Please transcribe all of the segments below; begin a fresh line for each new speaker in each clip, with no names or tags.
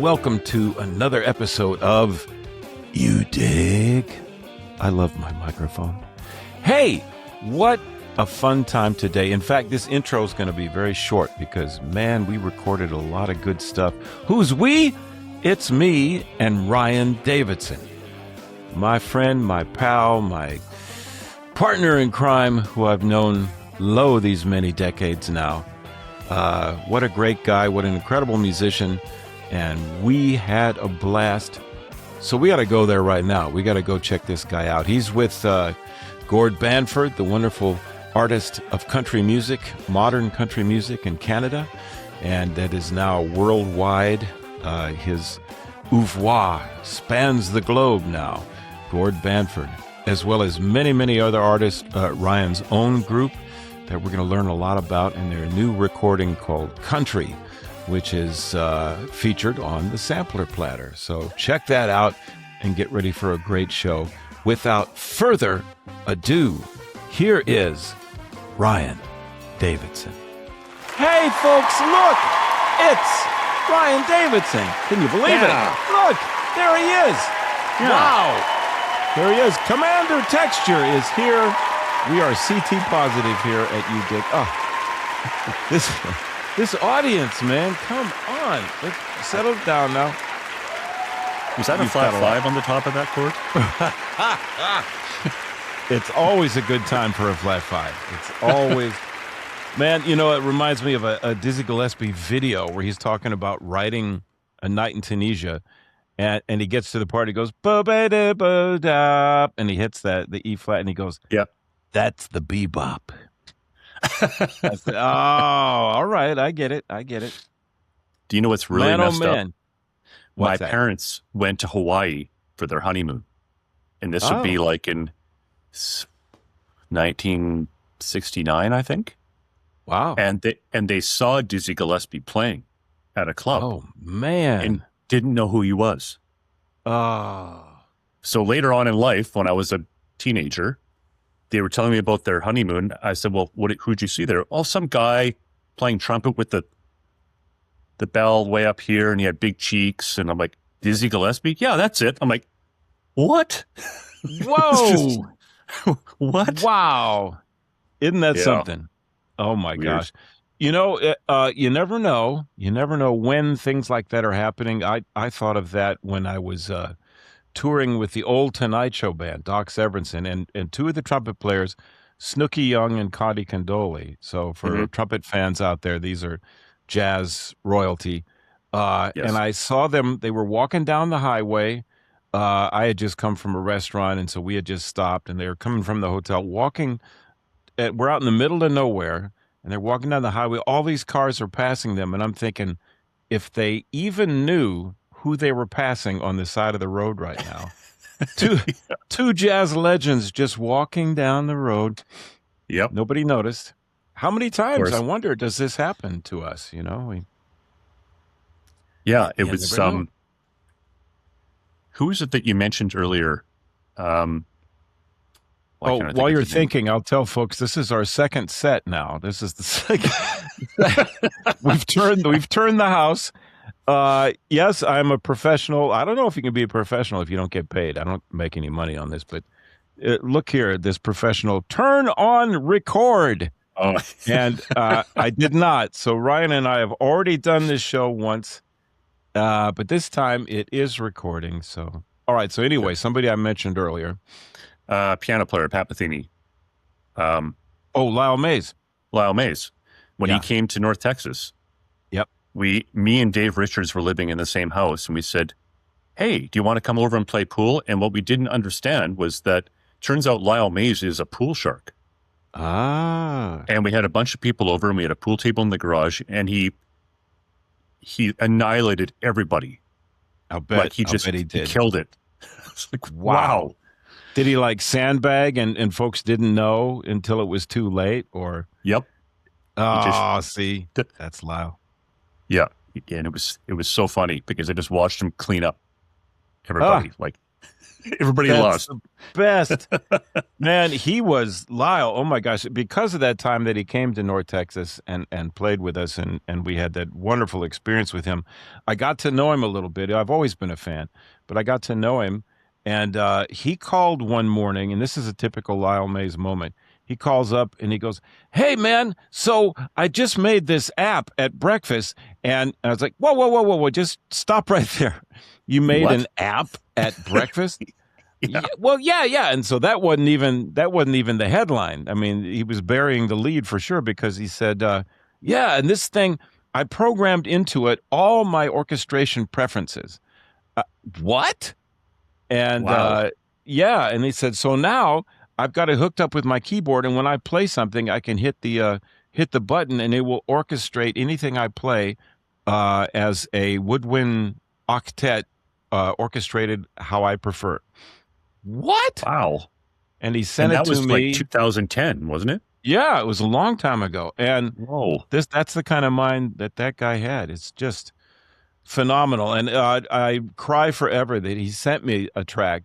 welcome to another episode of You Dig? I love my microphone. Hey, what a fun time today. In fact, this intro is going to be very short because, man, we recorded a lot of good stuff. Who's we? It's me and Ryan Davidson. My friend, my pal, my partner in crime, who I've known these many decades now. What a great guy, what an incredible musician, and we had a blast. So we got to go there right now. We got to go check this guy out. He's with Gord Bamford, the wonderful artist of country music, modern country music in Canada, and that is now worldwide. His oeuvre spans the globe now, Gord Bamford, as well as many, many other artists, Ryan's own group that we're going to learn a lot about in their new recording called Country, which is featured on the sampler platter. So check that out and get ready for a great show. Without further ado, here is Ryan Davidson. Hey, folks, look! It's Ryan Davidson. Can you believe it? Look, there he is. Yeah. Wow. There he is. Commander Texture is here. We are CT positive here at You Dig. Oh, this audience, man, come on. Let's settle down now.
Was that a flat five on the top of that chord?
It's always a good time for a flat five. It's always... Man, you know, it reminds me of a Dizzy Gillespie video where he's talking about writing A Night in Tunisia, and he gets to the part, he goes, and he hits the E flat, and he goes,
yeah,
that's the bebop. All right, I get it.
Do you know what's really messed up? My
that?
Parents went to Hawaii for their honeymoon, and this would be like in 1969, I think.
Wow.
And they saw Dizzy Gillespie playing at a club.
Oh, man.
And didn't know who he was.
Oh.
So later on in life, when I was a teenager, they were telling me about their honeymoon. I said, well, who'd you see there? Oh, some guy playing trumpet with the bell way up here, and he had big cheeks. And I'm like, Dizzy Gillespie? Yeah, that's it. I'm like, what?
Whoa.
What?
Wow. Isn't that something? Oh, my gosh. You know, you never know. You never know when things like that are happening. I thought of that when I was touring with the old Tonight Show band, Doc Severinsen, and two of the trumpet players, Snooky Young and Connie Condoli. So for trumpet fans out there, these are jazz royalty. Yes. And I saw them. They were walking down the highway. I had just come from a restaurant, and so we had just stopped, and they were coming from the hotel, walking. We're out in the middle of nowhere, and they're walking down the highway. All these cars are passing them, and I'm thinking, if they even knew who they were passing on the side of the road right now. Two jazz legends just walking down the road.
Yep.
Nobody noticed. How many times, I wonder, does this happen to us? You know?
It was who is it that you mentioned earlier?
While you're thinking, I'll tell folks this is our second set now. This is the second. We've turned the house. Yes, I'm a professional. I don't know if you can be a professional if you don't get paid. I don't make any money on this, but look here, this professional turn on record.
Oh,
and I did not. So Ryan and I have already done this show once, but this time it is recording. So all right. So anyway, somebody I mentioned earlier.
Piano player, Pat Metheny.
Lyle Mays.
Lyle Mays. When he came to North Texas.
Yep.
Me and Dave Richards were living in the same house, and we said, hey, do you want to come over and play pool? And what we didn't understand was that turns out Lyle Mays is a pool shark.
Ah.
And we had a bunch of people over, and we had a pool table in the garage, and he annihilated everybody.
I'll bet he did.
He killed it. It's like,
wow. Did he like sandbag and folks didn't know until it was too late, or?
Yep.
Oh, see, that's Lyle.
Yeah, and it was so funny because I just watched him clean up everybody. Like Everybody
That's
lost.
the best. Man, he was Lyle. Oh my gosh. Because of that time that he came to North Texas and played with us and we had that wonderful experience with him, I got to know him a little bit. I've always been a fan, but I got to know him. And he called one morning, and this is a typical Lyle Mays moment. He calls up and he goes, "Hey, man, so I just made this app at breakfast." And I was like, whoa, whoa, whoa, whoa, whoa, just stop right there. You made
What?
an app at breakfast?
Yeah.
Well, yeah. And so that wasn't even the headline. I mean, he was burying the lead for sure because he said, yeah, and this thing, I programmed into it all my orchestration preferences. What? And
Wow.
yeah, and he said, so now I've got it hooked up with my keyboard, and when I play something, I can hit the button, and it will orchestrate anything I play as a woodwind octet, orchestrated how I prefer. What?
Wow.
And he
And
sent it
that
to
was like
me.
2010, wasn't it?
Yeah, it was a long time ago, and
Whoa.
that's the kind of mind that guy had. It's just phenomenal. And I cry forever that he sent me that track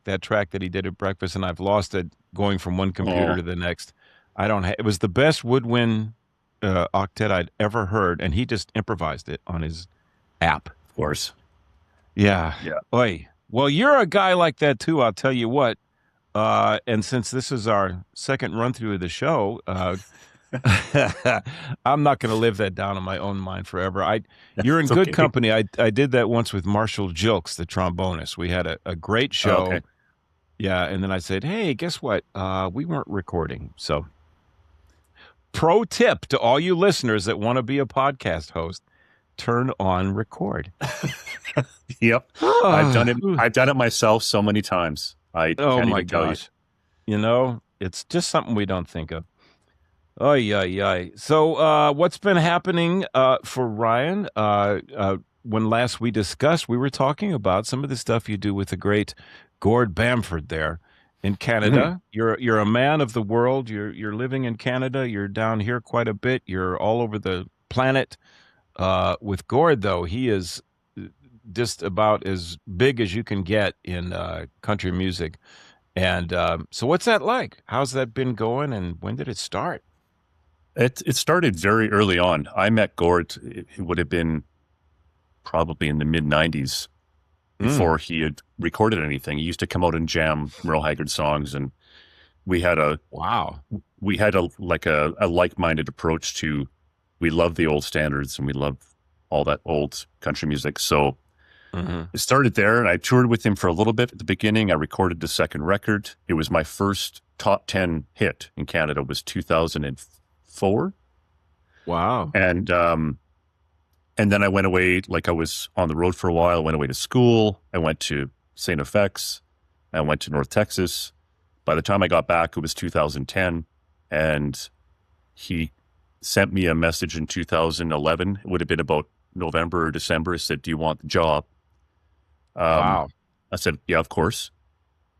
that he did at breakfast, and I've lost it going from one computer
Oh,
to the next. I don't it was the best woodwind octet I'd ever heard, and he just improvised it on his app.
of course.
Yeah.
Yeah.
Oy. Well, you're a guy like that too, I'll tell you what. And since this is our second run through of the show, I'm not going to live that down in my own mind forever. You're in
It's
good
okay.
company. I did that once with Marshall Jilks, the trombonist. We had a great
Oh,
show.
okay.
Yeah, and then I said, "Hey, guess what? We weren't recording." So, pro tip to all you listeners that want to be a podcast host: turn on record.
Yep. I've done it. I've done it myself so many times. I
Oh
can't
my
even tell you.
gosh! You know, it's just something we don't think of. Oh, yeah. So, what's been happening for Ryan? When last we discussed, we were talking about some of the stuff you do with the great Gord Bamford there in Canada. You're a man of the world. You're living in Canada. You're down here quite a bit. You're all over the planet. With Gord, though, he is just about as big as you can get in country music. And so, what's that like? How's that been going? And when did it start?
It started very early on. I met Gord. It would have been probably in the mid 90s before he had recorded anything. He used to come out and jam Merle Haggard songs, and we had a like-minded approach to. We love the old standards and we love all that old country music. So it started there, and I toured with him for a little bit at the beginning. I recorded the second record. It was my first top 10 hit in Canada. It was 2004.
Wow.
And then I went away, like I was on the road for a while. I went away to school. I went to St. FX. I went to North Texas. By the time I got back, it was 2010. And he sent me a message in 2011. It would have been about November or December. He said, "Do you want the job?"
Wow.
I said, "Yeah, of course."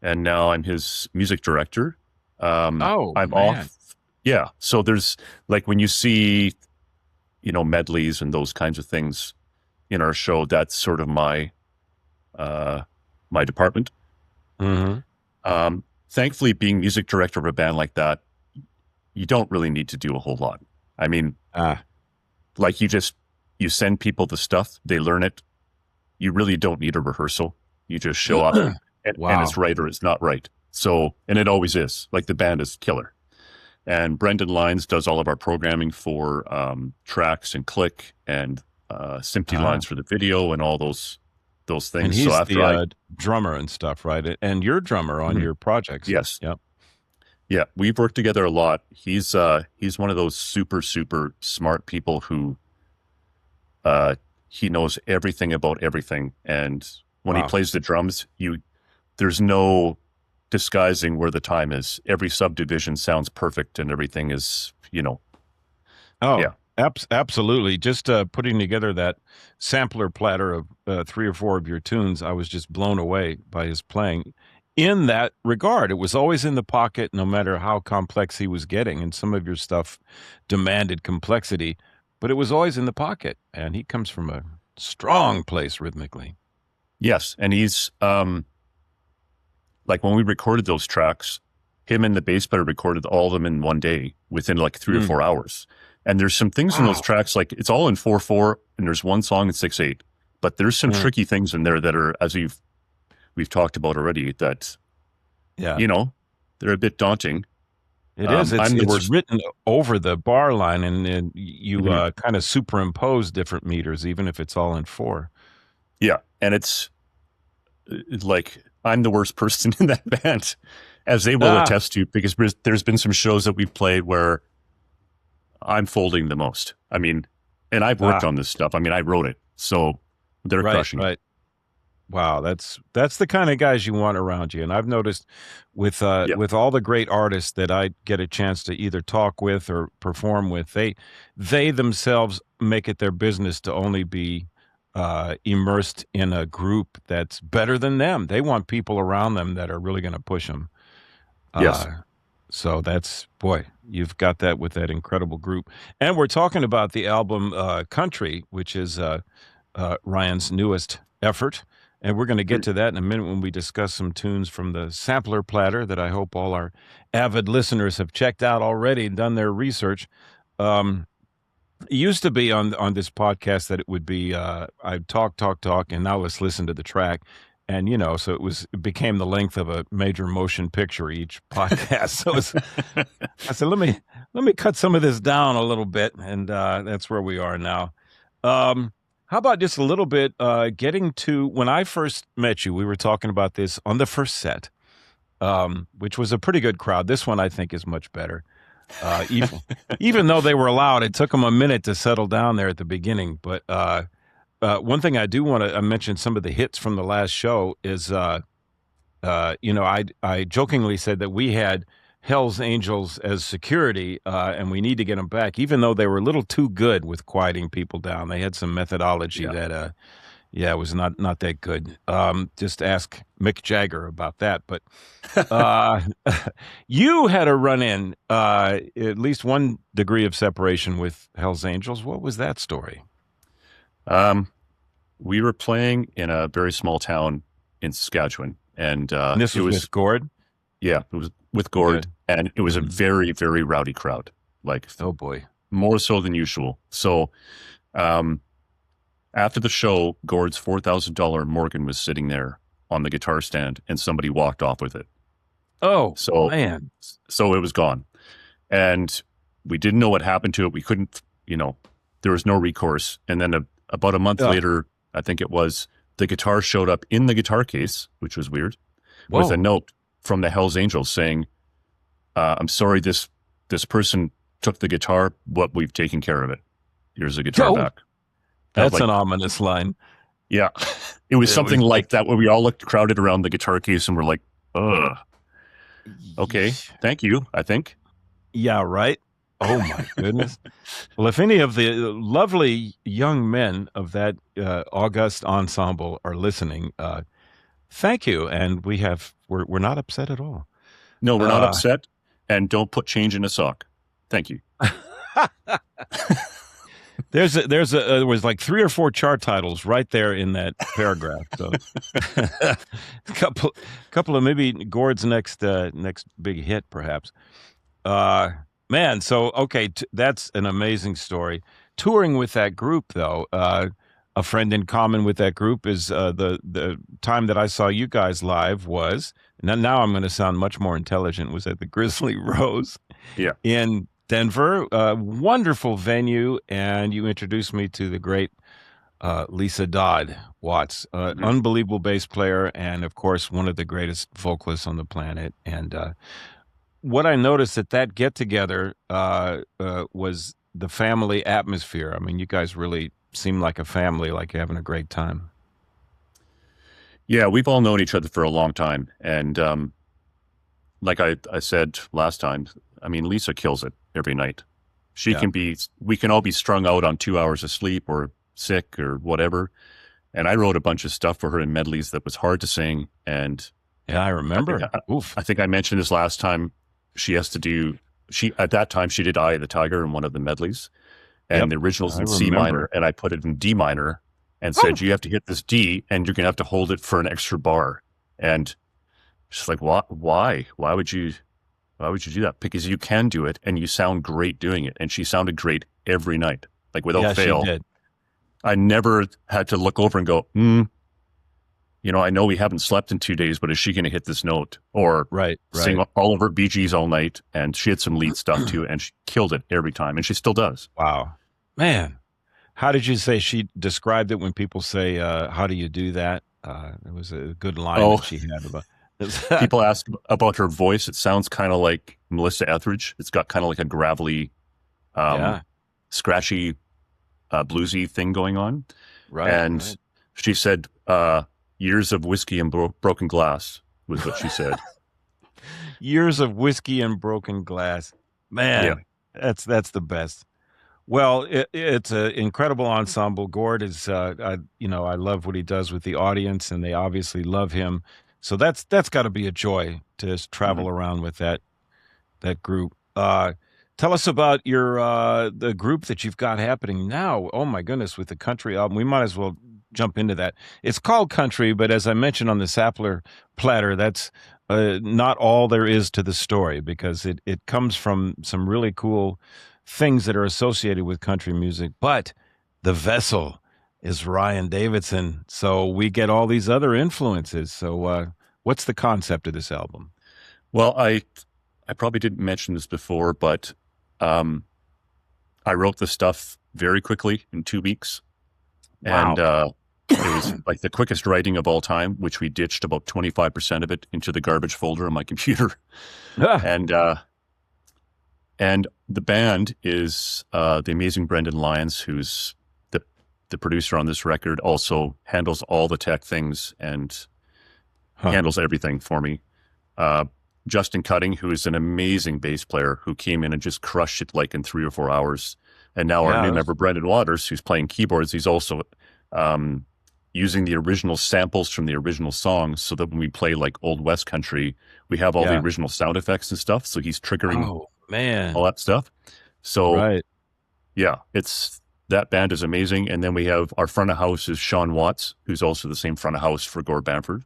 And now I'm his music director. I'm
man.
off. Yeah. So there's like when you see, medleys and those kinds of things in our show, that's sort of my department. Thankfully, being music director of a band like that, you don't really need to do a whole lot. I mean, like you send people the stuff, they learn it. You really don't need a rehearsal. You just show up and it's right or it's not right. So, and it always is. Like the band is killer. And Brendan Lyons does all of our programming for tracks and click and SMPTE lines for the video and all those things.
And he's
so after
the drummer and stuff, right? And you're drummer on your projects.
Yes.
Yep.
Yeah, we've worked together a lot. He's one of those super, super smart people who he knows everything about everything. And when he plays the drums, there's no disguising where the time is. Every subdivision sounds perfect and everything is,
Absolutely. Just putting together that sampler platter of 3 or 4 of your tunes, I was just blown away by his playing. In that regard, it was always in the pocket, no matter how complex he was getting. And some of your stuff demanded complexity, but it was always in the pocket. And he comes from a strong place rhythmically.
Yes, and he's like when we recorded those tracks, him and the bass player recorded all of them in one day within like 3 or 4 hours. And there's some things in those tracks, like it's all in 4/4 and there's one song in 6/8, but there's some tricky things in there that are, as we've talked about already, that, you know, they're a bit daunting.
It is. It's written over the bar line, and you kind of superimpose different meters, even if it's all in 4.
Yeah, and it's like I'm the worst person in that band, as they will attest to, because there's been some shows that we've played where I'm folding the most. I mean, and I've worked on this stuff. I mean, I wrote it, so they're crushing it.
Wow, that's the kind of guys you want around you. And I've noticed with all the great artists that I get a chance to either talk with or perform with, they themselves make it their business to only be immersed in a group that's better than them. They want people around them that are really going to push them.
Yes.
So that's, boy, you've got that with that incredible group. And we're talking about the album Country, which is Ryan's newest effort. And we're going to get to that in a minute when we discuss some tunes from the sampler platter that I hope all our avid listeners have checked out already and done their research. It used to be on this podcast that it would be I'd talk, and now let's listen to the track. And, you know, so it became the length of a major motion picture each podcast. So I said, let me cut some of this down a little bit. And that's where we are now. How about just a little bit getting to when I first met you? We were talking about this on the first set, which was a pretty good crowd. This one I think is much better. Even though they were loud, it took them a minute to settle down there at the beginning. But one thing I do want to mention, some of the hits from the last show is, you know, I jokingly said that we had Hell's Angels as security, and we need to get them back, even though they were a little too good with quieting people down. They had some methodology that, it was not that good. Just ask Mick Jagger about that. But you had a run-in, at least one degree of separation with Hell's Angels. What was that story?
We were playing in a very small town in Saskatchewan, and
this was with Gord?
Yeah, it was with Gord, and it was a very, very rowdy crowd. Like,
oh boy,
more so than usual. So, after the show, Gord's $4,000 Morgan was sitting there on the guitar stand, and somebody walked off with it.
Oh,
so
man!
So it was gone, and we didn't know what happened to it. We couldn't, you know, there was no recourse. And then about a month later, I think it was, the guitar showed up in the guitar case, which was weird, with a note from the Hells Angels saying, I'm sorry, this person took the guitar, but we've taken care of it. Here's the guitar back.
That's an ominous line.
Yeah. It was something like that, where we all looked crowded around the guitar case and we're like, ugh. Okay, thank you, I think.
Yeah, right? Oh, my goodness. Well, if any of the lovely young men of that august ensemble are listening, thank you. And we're not upset at all.
No, we're not upset. And don't put change in a sock. Thank you.
There was like 3 or 4 chart titles right there in that paragraph. So a couple of maybe Gord's next big hit, perhaps. Man, so okay, that's an amazing story. Touring with that group, though, a friend in common with that group is the time that I saw you guys live was, now I'm going to sound much more intelligent, was at the Grizzly Rose in Denver. Wonderful venue, and you introduced me to the great Lisa Dodd Watts, unbelievable bass player, and of course one of the greatest vocalists on the planet. And what I noticed at that get-together was the family atmosphere. I mean, you guys really seem like a family, like you're having a great time.
Yeah, we've all known each other for a long time. And like I said last time, I mean, Lisa kills it every night. We can all be strung out on 2 hours of sleep or sick or whatever. And I wrote a bunch of stuff for her in medleys that was hard to sing. And
yeah, I remember.
I think I mentioned this last time. At that time, she did Eye of the Tiger in one of the medleys. And the original's in C minor, and I put it in D minor and said, you have to hit this D, and you're going to have to hold it for an extra bar. And She's like, why? Why would you do that? Because you can do it and you sound great doing it. And she sounded great every night, like without fail.
She did.
I never had to look over and go, I know we haven't slept in 2 days, but is she going to hit this note or sing all over Bee Gees all night? And she had some lead stuff too, and she killed it every time, and she still does.
Wow, man! How did you say she described it when people say, "How do you do that?" It was a good line that she had about.
People ask about her voice. It sounds kind of like Melissa Etheridge. It's got kind of like a gravelly, scratchy, bluesy thing going on. Right. And she said, years of whiskey and broken glass was what she said.
Years of whiskey and broken glass. Man, that's the best. Well, it's an incredible ensemble. Gord is, I love what he does with the audience, and they obviously love him. So that's got to be a joy to just travel around with that group. Tell us about your the group that you've got happening now. Oh my goodness, with the country album, we might as well jump into that. It's called Country, but as I mentioned on the Sampler Platter, that's not all there is to the story, because it comes from some really cool things that are associated with country music. But the vessel is Ryan Davidson, so we get all these other influences. So what's the concept of this album?
Well, I probably didn't mention this before, but I wrote this stuff very quickly in 2 weeks. Wow. And it was like the quickest writing of all time, which we ditched about 25% of it into the garbage folder on my computer. And the band is the amazing Brendan Lyons, who's the producer on this record, also handles all the tech things and handles everything for me. Justin Cutting, who is an amazing bass player, who came in and just crushed it like in 3 or 4 hours. And now our new member, Brendan Waters, who's playing keyboards, he's also using the original samples from the original songs, so that when we play like Old West Country, we have all the original sound effects and stuff. So he's triggering all that stuff. So it's that band is amazing. And then we have our front of house is Sean Watts, who's also the same front of house for Gord Bamford.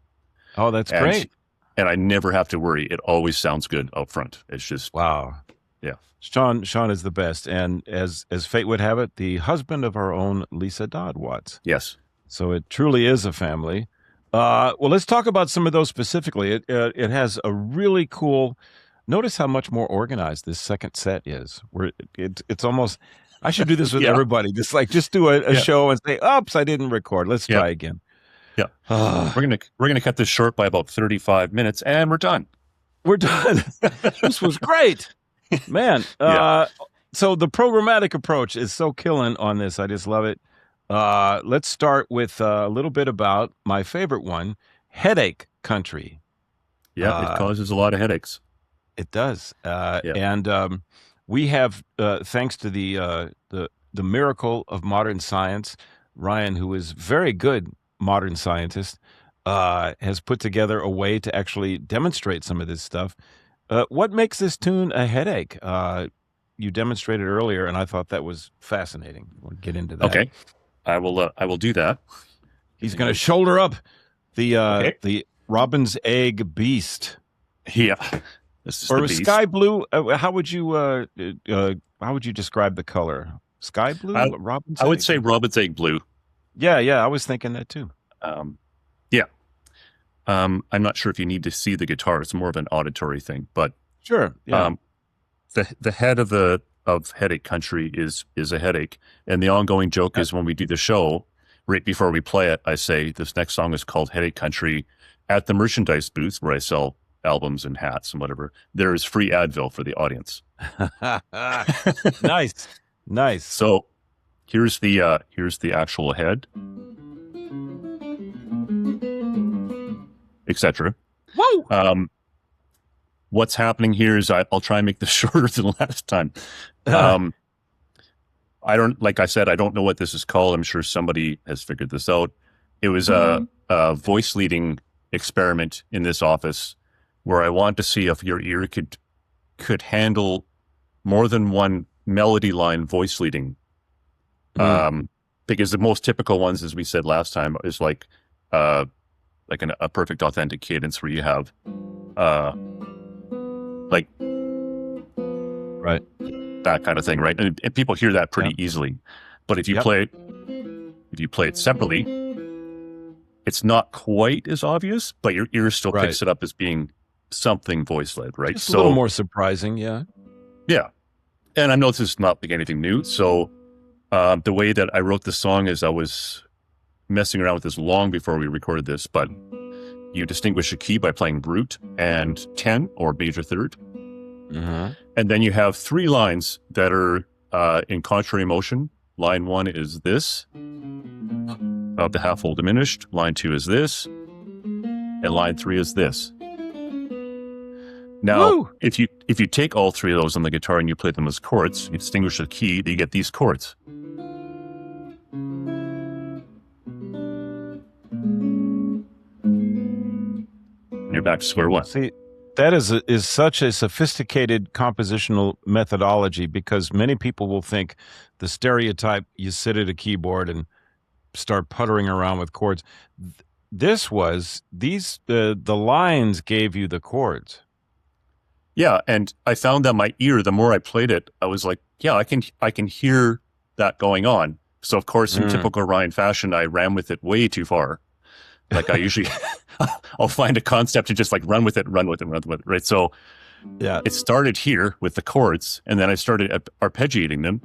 Oh, that's great.
And I never have to worry. It always sounds good up front. It's just
wow. Yeah. Sean is the best. And as fate would have it, the husband of our own Lisa Dodd Watts.
Yes.
So it truly is a family. Well, let's talk about some of those specifically. It has a really cool. Notice how much more organized this second set is. Where it's almost. I should do this with everybody. Just do a show and say, "Oops, I didn't record. Let's try again."
Yeah, we're gonna cut this short by about 35 minutes, and we're done.
We're done. This was great, man. So the programmatic approach is so killing on this. I just love it. Let's start with a little bit about my favorite one, Headache Country.
Yeah, it causes a lot of headaches.
It does. And we have, thanks to the miracle of modern science, Ryan, who is very good modern scientist, has put together a way to actually demonstrate some of this stuff. What makes this tune a headache? You demonstrated earlier, and I thought that was fascinating. We'll get into that.
Okay, I will do that.
He's going to shoulder up the Robin's Egg Beast.
Yeah, this is
or
the beast.
Sky blue. How would you describe the color? Sky blue. Robin's.
I would say Robin's Egg blue.
Yeah, I was thinking that too.
I'm not sure if you need to see the guitar. It's more of an auditory thing, but
sure. Yeah.
The head of Headache Country is a headache, and the ongoing joke is when we do the show, right before we play it, I say this next song is called Headache Country. At the merchandise booth where I sell albums and hats and whatever, there is free Advil for the audience.
Nice.
So here's the actual head, etc.
Whoa!
What's happening here is I'll try and make this shorter than last time. I don't know what this is called. I'm sure somebody has figured this out. It was a voice leading experiment in this office where I wanted to see if your ear could handle more than one melody line voice leading. Because the most typical ones, as we said last time, is like a perfect authentic cadence where you have like
Right.
that kind of thing, right? And people hear that pretty easily. But if you play it separately, it's not quite as obvious, but your ear still picks it up as being something voice led, right?
Just a little more surprising, yeah.
Yeah. And I know this is not like anything new. So the way that I wrote this song is I was messing around with this long before we recorded this, but you distinguish a key by playing root and 10 or major third.
Mm-hmm.
And then you have 3 lines that are in contrary motion. Line 1 is this, of the half whole diminished. Line 2 is this, and line 3 is this. Now, if you take all 3 of those on the guitar and you play them as chords, you distinguish a key, you get these chords. And you're back to square one.
See, that is such a sophisticated compositional methodology, because many people will think the stereotype, you sit at a keyboard and start puttering around with chords. The lines gave you the chords.
Yeah, and I found that my ear, the more I played it, I was like, yeah, I can hear that going on. So of course, in typical Ryan fashion, I ran with it way too far. Like I usually, I'll find a concept and just like run with it, right? So yeah, it started here with the chords, and then I started arpeggiating them.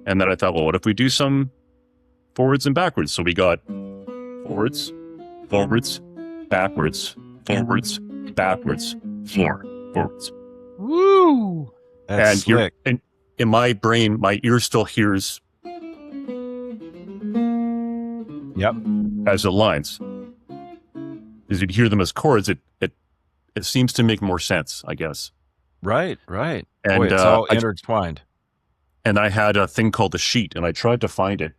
And then I thought, well, what if we do some forwards and backwards? So we got forwards, forwards, backwards, forwards, backwards, floor, forwards.
Woo! That's slick.
And in my brain, my ear still hears as the lines. As you'd hear them as chords, it seems to make more sense, I guess.
Right, right.
And
boy, it's all intertwined.
And I had a thing called the sheet, and I tried to find it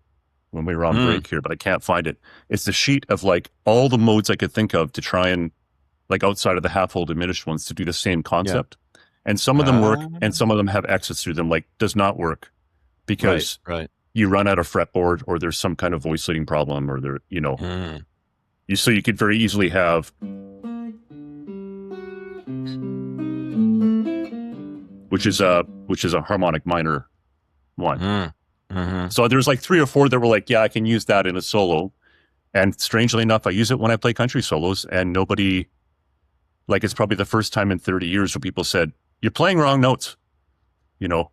when we were on break here, but I can't find it. It's the sheet of like all the modes I could think of to try and, like outside of the half whole diminished ones, to do the same concept. Yeah. And some of them work, and some of them have exits through them, like does not work because you run out of fretboard, or there's some kind of voice leading problem, or there, you know. So you could very easily have, which is a harmonic minor one. So there's like 3 or 4 that were like, yeah, I can use that in a solo. And strangely enough, I use it when I play country solos, and nobody, like, it's probably the first time in 30 years where people said, you're playing wrong notes, you know?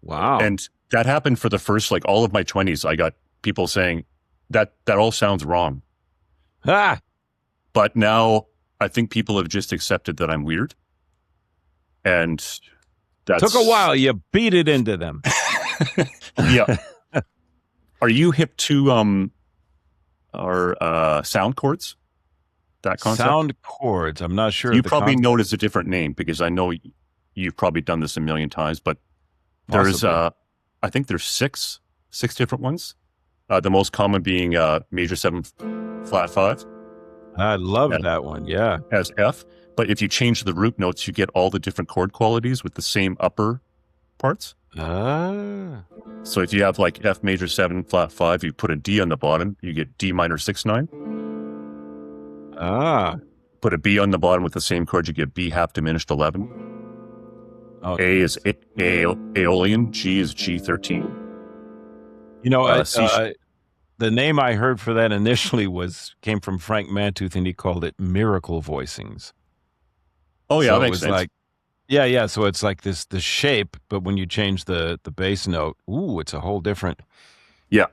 Wow.
And that happened for the first, like, all of my 20s. I got people saying that all sounds wrong. But now I think people have just accepted that I'm weird. And that's...
Took a while. You beat it into them.
Yeah. Are you hip to our sound chords? That concept?
Sound chords. I'm not sure.
You probably know it as a different name, because I know you've probably done this a million times, but there's I think there's six different ones. The most common being major 7 flat 5.
I love that one. Yeah.
As F. But if you change the root notes, you get all the different chord qualities with the same upper parts. So if you have like F major 7 flat 5, you put a D on the bottom, you get D minor 6 9. Put a B on the bottom with the same chord, you get B half diminished 11. A is Aeolian, G is G13.
You know, the name I heard for that initially came from Frank Mantooth, and he called it miracle voicings.
Oh yeah,
so
that makes sense.
Like, yeah. So it's like the shape, but when you change the bass note, it's a whole different.
Yeah,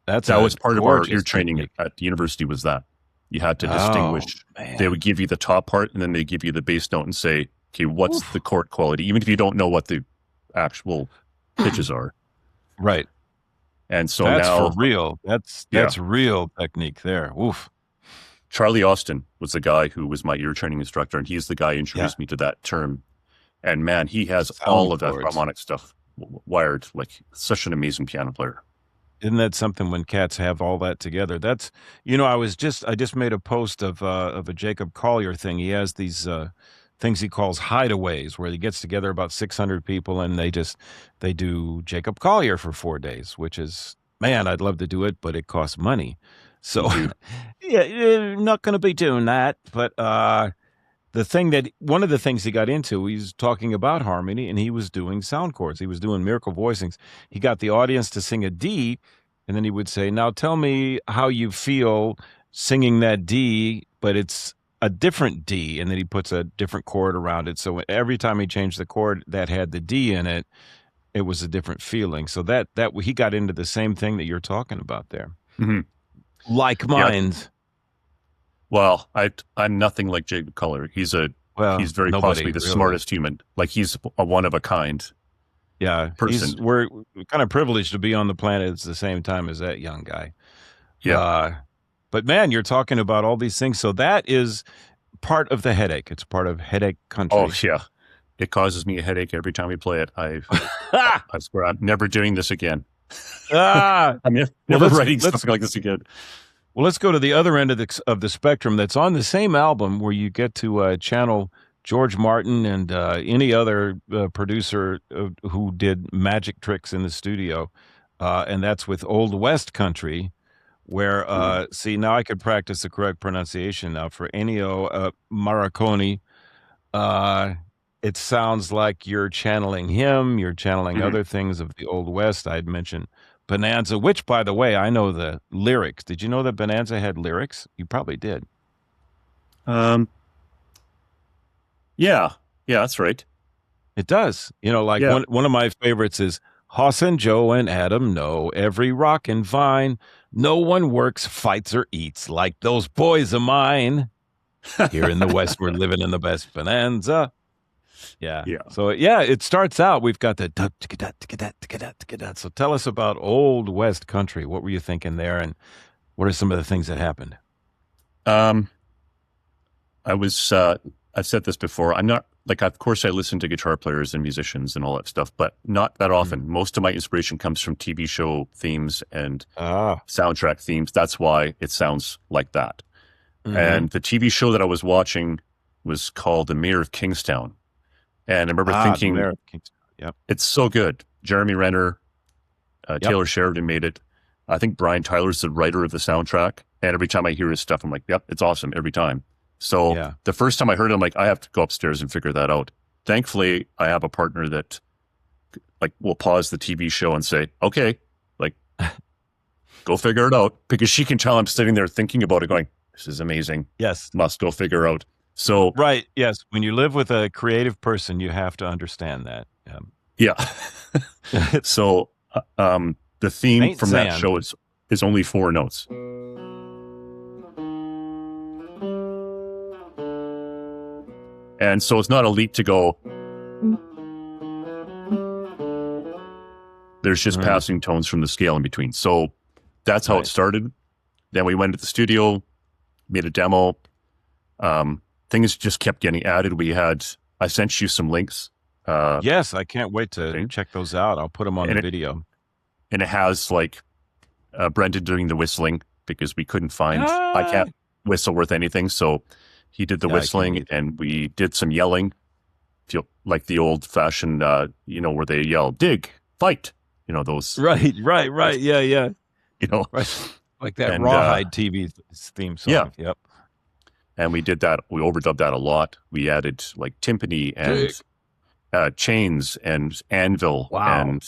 that
was part of our ear training at the university. Was that you had to distinguish? They would give you the top part, and then they give you the bass note and say, "Okay, what's the chord quality?" Even if you don't know what the actual pitches are.
Right.
And so
that's
now,
for real. That's real technique there. Oof.
Charlie Austin was the guy who was my ear training instructor, and he's the guy who introduced me to that term. And man, he has all of that harmonic stuff wired. Like, such an amazing piano player.
Isn't that something when cats have all that together? That's, I just made a post of a Jacob Collier thing. He has these things he calls hideaways, where he gets together about 600 people, and they do Jacob Collier for 4 days, which is man, I'd love to do it, but it costs money. So,
Mhm.
yeah, not going to be doing that. But one of the things he got into, he's talking about harmony, and he was doing sound chords. He was doing miracle voicings. He got the audience to sing a D, and then he would say, "Now tell me how you feel singing that D, but it's a different D." And then he puts a different chord around it. So every time he changed the chord that had the D in it, it was a different feeling. So that he got into the same thing that you're talking about there.
Mhm.
Like
Yeah.
minds.
Well, I'm nothing like Jay McCullough. He's very possibly the smartest human. Like he's a one of a kind.
Yeah,
person.
We're kind of privileged to be on the planet at the same time as that young guy.
Yeah.
But man, you're talking about all these things. So that is part of the headache. It's part of headache country.
Oh yeah, it causes me a headache every time we play it. I swear I'm never doing this again. I'm never writing something like this again.
Well, let's go to the other end of the spectrum. That's on the same album where you get to channel George Martin and any other producer who did magic tricks in the studio, and that's with Old West Country, where see, now I could practice the correct pronunciation now for Ennio Morricone. It sounds like you're channeling him. You're channeling other things of the Old West. I'd mentioned Bonanza, which, by the way, I know the lyrics. Did you know that Bonanza had lyrics? You probably did.
Yeah, that's right.
It does. Like one of my favorites is Hoss and Joe and Adam know every rock and vine. No one works, fights, or eats like those boys of mine. Here in the West, we're living in the best bonanza. Yeah. So, it starts out, we've got the... So tell us about Old West Country. What were you thinking there, and what are some of the things that happened?
I've said this before. I'm not, like, of course I listen to guitar players and musicians and all that stuff, but not that often. Most of my inspiration comes from TV show themes and soundtrack themes. That's why it sounds like that. And the TV show that I was watching was called The Mayor of Kingstown. And I remember thinking, it's so good. Jeremy Renner, Taylor Sheridan made it. I think Brian Tyler's the writer of the soundtrack. And every time I hear his stuff, I'm like, yep, it's awesome every time. So the first time I heard it, I'm like, I have to go upstairs and figure that out. Thankfully, I have a partner that will pause the TV show and say, okay, go figure it out. Because she can tell I'm sitting there thinking about it going, this is amazing.
Yes.
Must go figure out. So
right, yes. When you live with a creative person, you have to understand that.
Yeah. So the theme from that show is only 4 notes. And so it's not a leap to go. There's just passing tones from the scale in between. So that's how it started. Then we went to the studio, made a demo. Things just kept getting added. I sent you some links.
Yes, I can't wait to check those out. I'll put them on the video.
And it has Brendan doing the whistling because we couldn't find, I can't whistle worth anything. So he did the whistling and we did some yelling. Feel like the old fashioned, where they yell, dig, fight, those.
Right. Yeah.
Right.
Like that Rawhide TV theme song.
Yeah.
Yep.
And we did that. We overdubbed that a lot. We added timpani and chains and anvil.
Wow.
And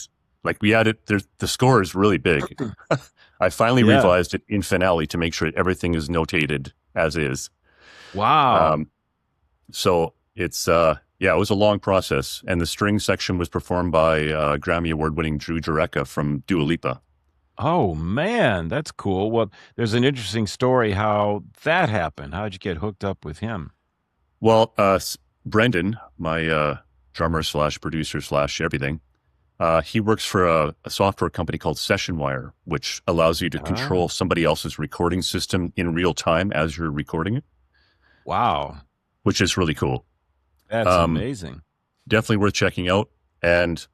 we added, the score is really big. I finally revised it in finale to make sure everything is notated as is.
Wow.
So it's, it was a long process. And the string section was performed by Grammy Award-winning Drew Jurecka from Dua Lipa.
Oh, man, that's cool. Well, there's an interesting story how that happened. How'd you get hooked up with him?
Well, Brendan, my drummer / producer / everything, he works for a software company called SessionWire, which allows you to control somebody else's recording system in real time as you're recording it.
Wow.
Which is really cool.
That's amazing.
Definitely worth checking out. And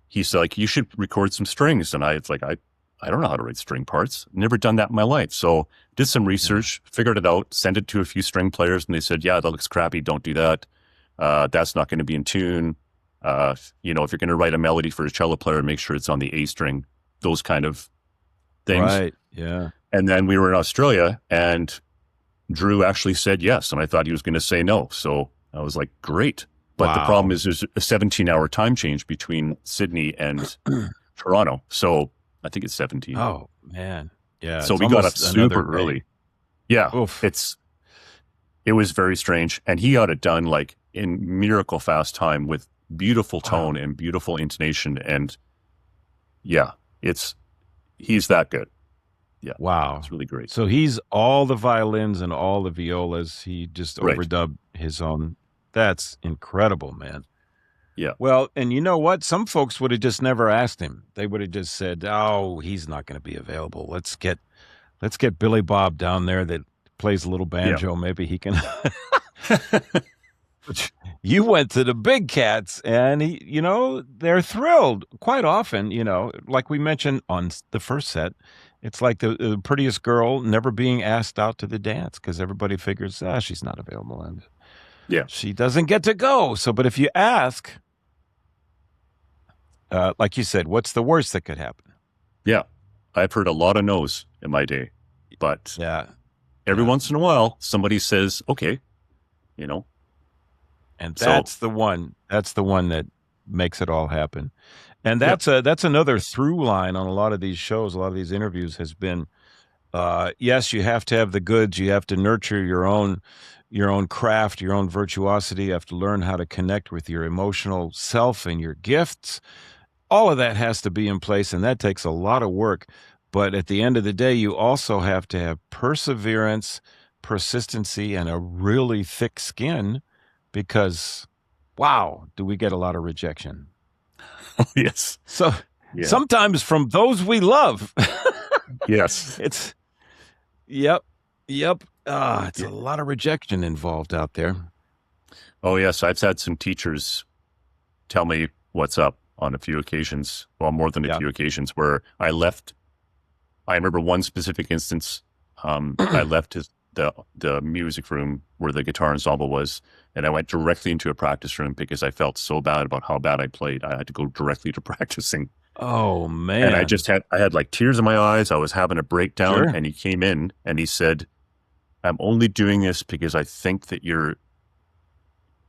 he's like, you should record some strings. And I don't know how to write string parts. Never done that in my life. So did some research, figured it out, sent it to a few string players. And they said, yeah, that looks crappy. Don't do that. That's not going to be in tune. If you're going to write a melody for a cello player, make sure it's on the A string, those kind of things.
Right. Yeah.
And then we were in Australia, and Drew actually said yes, and I thought he was going to say no. So I was like, great. But the problem is there's a 17-hour time change between Sydney and Toronto. So I think it's 17.
Oh, man. Yeah.
So we got up super early. Yeah.
Oof.
It was very strange. And he got it done like in miracle fast time with beautiful tone and beautiful intonation. And yeah, he's that good. Yeah.
Wow.
It's really great.
So he's all the violins and all the violas. He just overdubbed his own. That's incredible, man.
Yeah.
Well, and you know what? Some folks would have just never asked him. They would have just said, "Oh, he's not going to be available. Let's get Billy Bob down there that plays a little banjo. Yeah. Maybe he can." But you went to the big cats, and they're thrilled quite often. Like we mentioned on the first set, it's like the prettiest girl never being asked out to the dance because everybody figures, she's not available, and she doesn't get to go. So, but if you ask, like you said, what's the worst that could happen?
Yeah, I've heard a lot of no's in my day, but every once in a while somebody says, "Okay,"
And that's the one. That's the one that makes it all happen. And that's another through line on a lot of these shows, a lot of these interviews has been, yes, you have to have the goods. You have to nurture your own craft, your own virtuosity. You have to learn how to connect with your emotional self and your gifts. All of that has to be in place, and that takes a lot of work. But at the end of the day, you also have to have perseverance, persistency, and a really thick skin because, wow, do we get a lot of rejection.
Oh, yes.
So sometimes from those we love.
Yes.
It's a lot of rejection involved out there.
Oh, yes. I've had some teachers tell me what's up on a few occasions. Well, more than a few occasions where I left. I remember one specific instance. I left the music room where the guitar ensemble was, and I went directly into a practice room because I felt so bad about how bad I played. I had to go directly to practicing.
Oh, man.
And I had like tears in my eyes. I was having a breakdown, and he came in and he said, "I'm only doing this because I think that you're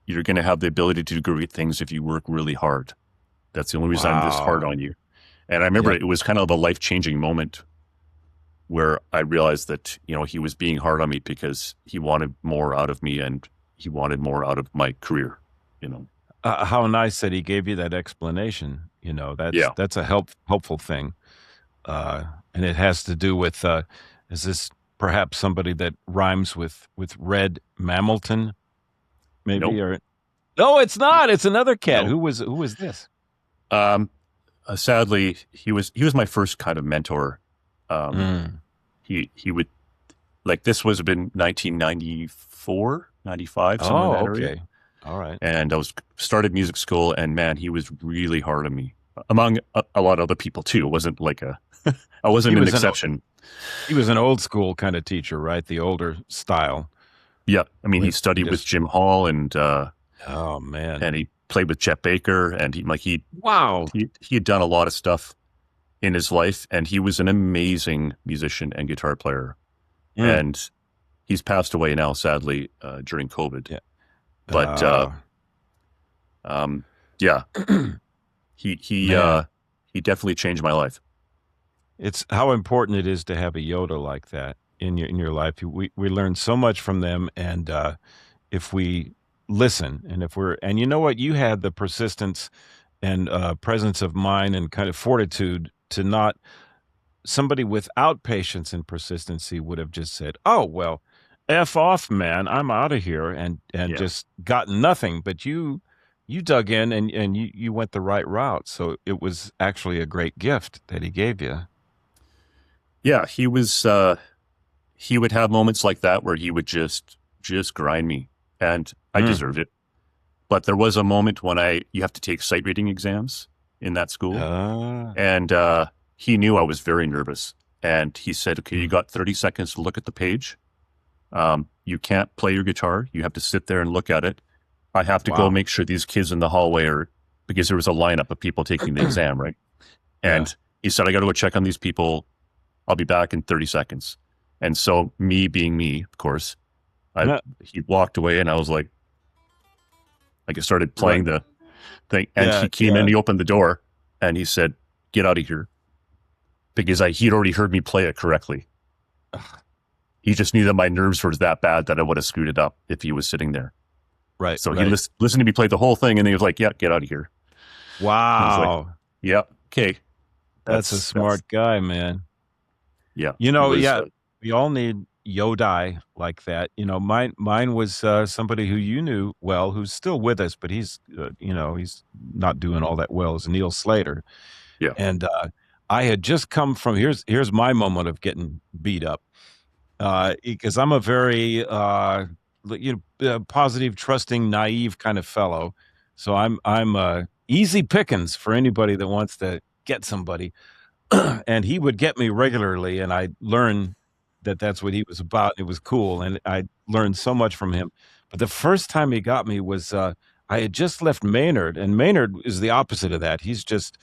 going to have the ability to do great things if you work really hard. That's the only reason I'm this hard on you." And I remember it was kind of a life-changing moment where I realized that, he was being hard on me because he wanted more out of me and he wanted more out of my career,
How nice that he gave you that explanation. That's a helpful thing. And it has to do with, is this perhaps somebody that rhymes with Red Mamelton? Maybe?
Nope.
Or no, it's not. It's another cat.
Nope.
Who was this?
Sadly, he was my first kind of mentor. He would, like, this was been 1994, 95, somewhere in that area.
All right.
And I started music school, and man, he was really hard on me, among a lot of other people too. It wasn't like I wasn't an exception.
He was an old school kind of teacher, right? The older style.
Yeah. I mean, he studied with Jim Hall and,
oh man.
And he played with Chet Baker, and he had done a lot of stuff in his life, and he was an amazing musician and guitar player. And he's passed away now, sadly, during COVID. Yeah. But he definitely changed my life.
It's how important it is to have a Yoda like that in your life. We learn so much from them, and if we listen, and you know what, you had the persistence and presence of mind and kind of fortitude to not. Somebody without patience and persistency would have just said, "Oh well, F off, man, I'm out of here," and just gotten nothing. But you dug in and you went the right route. So it was actually a great gift that he gave you.
Yeah, he was. He would have moments like that where he would just grind me, and I deserved it. But there was a moment when you have to take sight reading exams in that school, and he knew I was very nervous, and he said, "Okay, you got 30 seconds to look at the page. You can't play your guitar. You have to sit there and look at it. I have to go make sure these kids in the hallway because there was a lineup of people taking the exam, right? And he said, I got to go check on these people. I'll be back in 30 seconds. And so me being me, of course, he walked away and I was like I started playing the thing and he came in, he opened the door and he said, "Get out of here." Because he'd already heard me play it correctly. He just knew that my nerves were that bad that I would have screwed it up if he was sitting there.
Right.
So he listened to me play the whole thing and then he was like, "Yeah, get out of here."
Wow.
Like, yeah. Okay.
That's a smart guy, man.
Yeah.
We all need Yodai like that. Mine was somebody who you knew well, who's still with us, but he's, he's not doing all that well, is Neil Slater.
Yeah.
And I had just come from, here's my moment of getting beat up. Because I'm a very positive, trusting, naive kind of fellow. So I'm easy pickings for anybody that wants to get somebody. And he would get me regularly, and I learned that that's what he was about. It was cool, and I learned so much from him. But the first time he got me was I had just left Maynard, and Maynard is the opposite of that. He's just,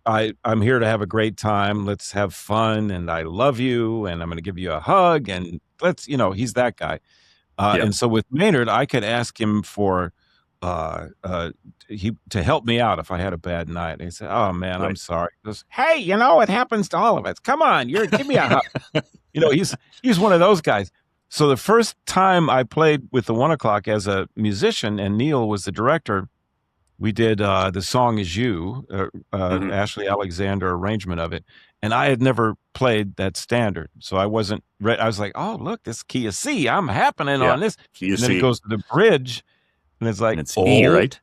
I'm here to have a great time. Let's have fun, and I love you, and I'm going to give you a hug, and he's that guy. And so with Maynard, I could ask him for to help me out if I had a bad night. And he said, "Oh man, I'm sorry." He goes, "Hey, it happens to all of us. Come on, give me a hug." He's one of those guys. So the first time I played with the 1 o'clock as a musician, and Neil was the director, we did The Song Is You, Ashley Alexander arrangement of it. And I had never played that standard. So I wasn't ready. I was like, "Oh, look, this key of C. I'm happening on this."
Key of
and then
C.
it goes to the bridge. And it's like,
and it's E, right?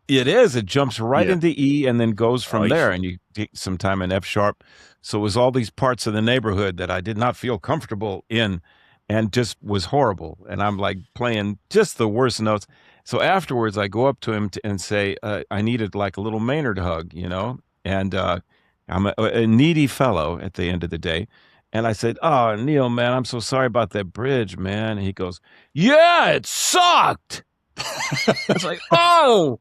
It is. It jumps right into E and then goes from there. And you take some time in F sharp. So it was all these parts of the neighborhood that I did not feel comfortable in and just was horrible. And I'm like playing just the worst notes. So afterwards, I go up to him and say, I needed like a little Maynard hug, and I'm a needy fellow at the end of the day. And I said, "Oh, Neil, man, I'm so sorry about that bridge, man." And he goes, "Yeah, it sucked." It's like, no,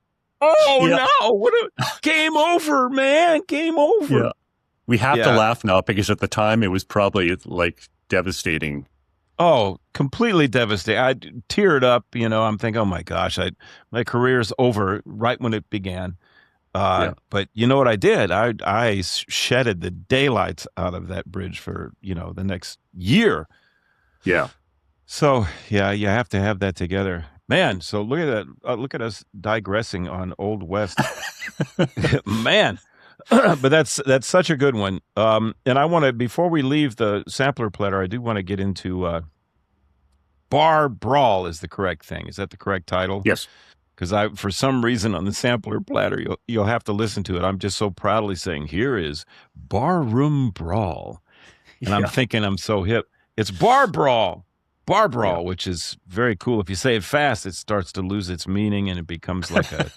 game over, man, game over.
Yeah. We have to laugh now because at the time it was probably like devastating.
Oh, completely devastating. I teared up, I'm thinking, oh my gosh, my career's over right when it began. But you know what I did? I shedded the daylights out of that bridge for, the next year.
Yeah.
So you have to have that together. Man, so look at that. Look at us digressing on Old West. Man. But that's such a good one. And I want to, before we leave the sampler platter, I do want to get into Brawl is the correct thing. Is that the correct title?
Yes.
Because for some reason on the sampler platter, you'll have to listen to it. I'm just so proudly saying, here is Barroom Brawl. And I'm thinking I'm so hip. It's Bar Brawl, which is very cool. If you say it fast, it starts to lose its meaning and it becomes like a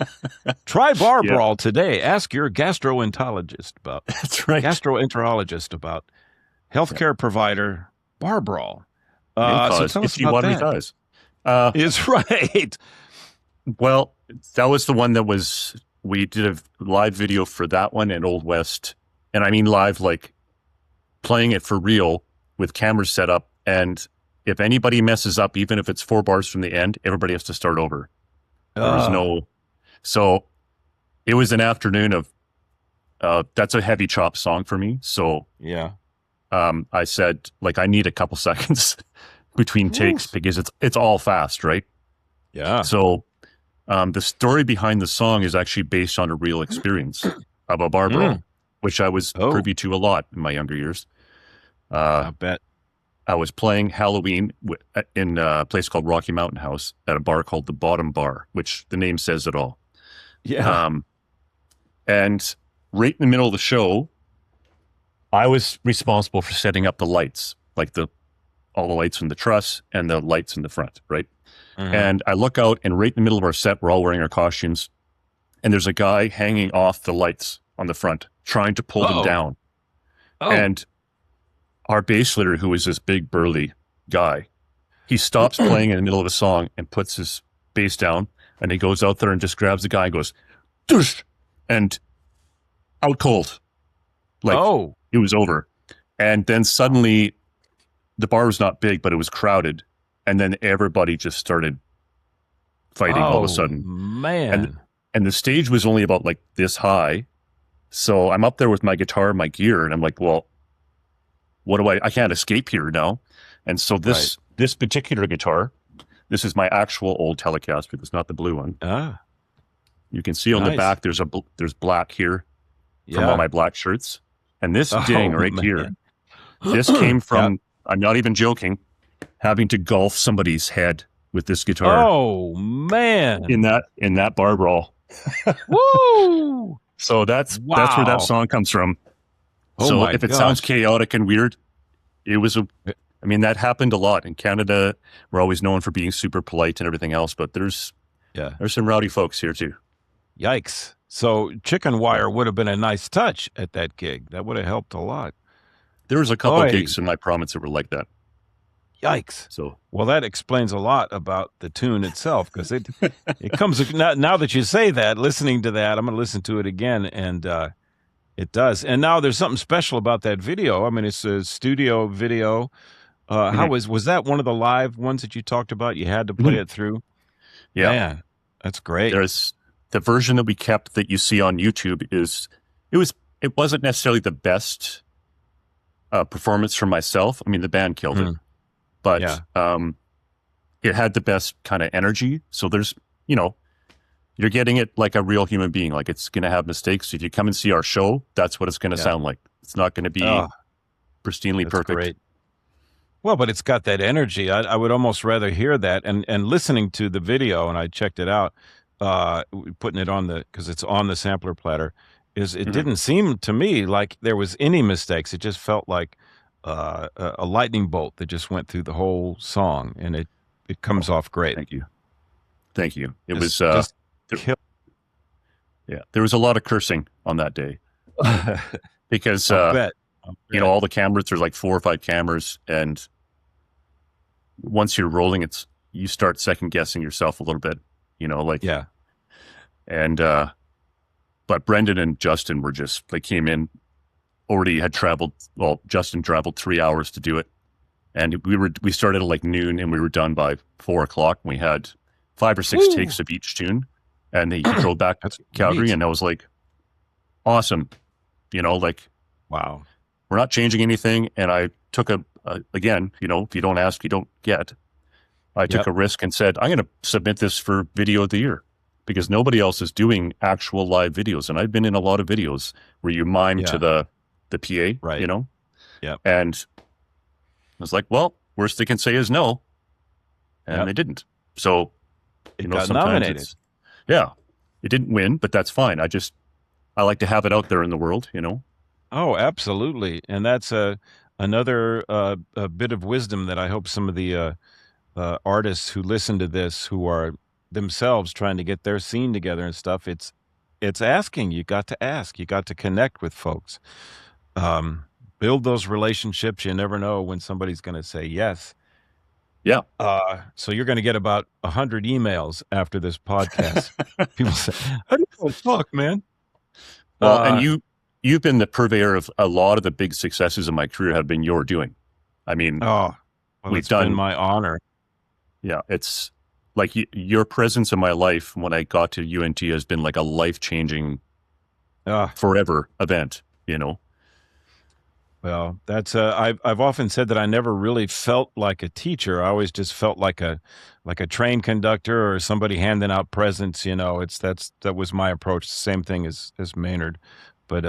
try Bar Brawl today. Ask your gastroenterologist about healthcare provider Bar Brawl. So tell us about that. Is right.
Well, that was the one we did a live video for that one at Old West. And I mean live, like playing it for real with cameras set up. And if anybody messes up, even if it's 4 bars from the end, everybody has to start over. There was so it was an afternoon of, that's a heavy chop song for me. So I said, I need a couple seconds between takes because it's all fast, right?
Yeah.
So the story behind the song is actually based on a real experience of a bar brawl, which I was privy to a lot in my younger years.
I bet.
I was playing Halloween in a place called Rocky Mountain House at a bar called the Bottom Bar, which the name says it all.
Yeah.
And right in the middle of the show, I was responsible for setting up the lights, like all the lights in the truss and the lights in the front, right? Mm-hmm. And I look out, and right in the middle of our set, we're all wearing our costumes, and there's a guy hanging off the lights on the front, trying to pull them down. And our bass player, who is this big burly guy, he stops playing in the middle of a song and puts his bass down, and he goes out there and just grabs the guy and goes, "Doosh!" and out cold. It was over. And then suddenly the bar was not big, but it was crowded. And then everybody just started fighting all of a sudden.
Man.
And the stage was only about like this high. So I'm up there with my guitar, my gear, and I'm like, well, what do I can't escape here now. And so this particular guitar, this is my actual old Telecaster. It's not the blue one. You can see on the back, there's black here from all my black shirts. And this ding right here, this came from, I'm not even joking, having to golf somebody's head with this guitar.
Oh man.
In that bar brawl.
Woo!
So that's where that song comes from. So if it sounds chaotic and weird, it was that happened a lot in Canada. We're always known for being super polite and everything else, but there's some rowdy folks here too.
Yikes. So chicken wire would have been a nice touch at that gig. That would have helped a lot.
There was a couple of gigs in my province that were like that.
Yikes.
So,
well, that explains a lot about the tune itself, because it comes now that you say that, listening to that, I'm going to listen to it again, and it does. And now there's something special about that video. I mean, it's a studio video. How was that one of the live ones that you talked about? You had to play it through.
Yeah,
man, that's great.
There's the version that we kept that you see on YouTube it wasn't necessarily the best performance for myself. I mean, the band killed it. But it had the best kind of energy. So there's, you're getting it like a real human being. Like, it's going to have mistakes. If you come and see our show, that's what it's going to sound like. It's not going to be pristinely perfect. Great.
Well, but it's got that energy. I would almost rather hear that. And listening to the video, and I checked it out, putting it on because it's on the sampler platter, it didn't seem to me like there was any mistakes. It just felt like a lightning bolt that just went through the whole song, and it comes off great.
Thank you. It was there was a lot of cursing on that day because all the cameras, there's like 4 or 5 cameras, and once you're rolling, you start second guessing yourself a little bit, and but Brendan and Justin were they came in. Already had traveled. Well, Justin traveled 3 hours to do it, and we started at like noon, and we were done by 4 o'clock. We had 5 or 6 takes of each tune, and he drove back to Calgary, and I was like, awesome,
wow,
we're not changing anything. And I took again, if you don't ask, you don't get. I took a risk and said, I'm going to submit this for Video of the Year, because nobody else is doing actual live videos, and I've been in a lot of videos where you mime to the PA,
right?
And I was like, well, worst they can say is no, and they didn't. So,
it got nominated.
It didn't win, but that's fine. I like to have it out there in the world,
Oh, absolutely, and that's another a bit of wisdom that I hope some of the artists who listen to this, who are themselves trying to get their scene together and stuff, it's asking. You got to ask. You got to connect with folks. Build those relationships. You never know when somebody's going to say yes.
Yeah.
So you're going to get about 100 emails after this podcast. People say, how do you talk, man?
Well, and you've been the purveyor of a lot of the big successes of my career have been your doing. I mean,
it's been my honor.
Yeah. It's like your presence in my life when I got to UNT has been like a life-changing forever event,
Well, that's I've often said that I never really felt like a teacher. I always just felt like a train conductor or somebody handing out presents. That was my approach. The same thing as Maynard. But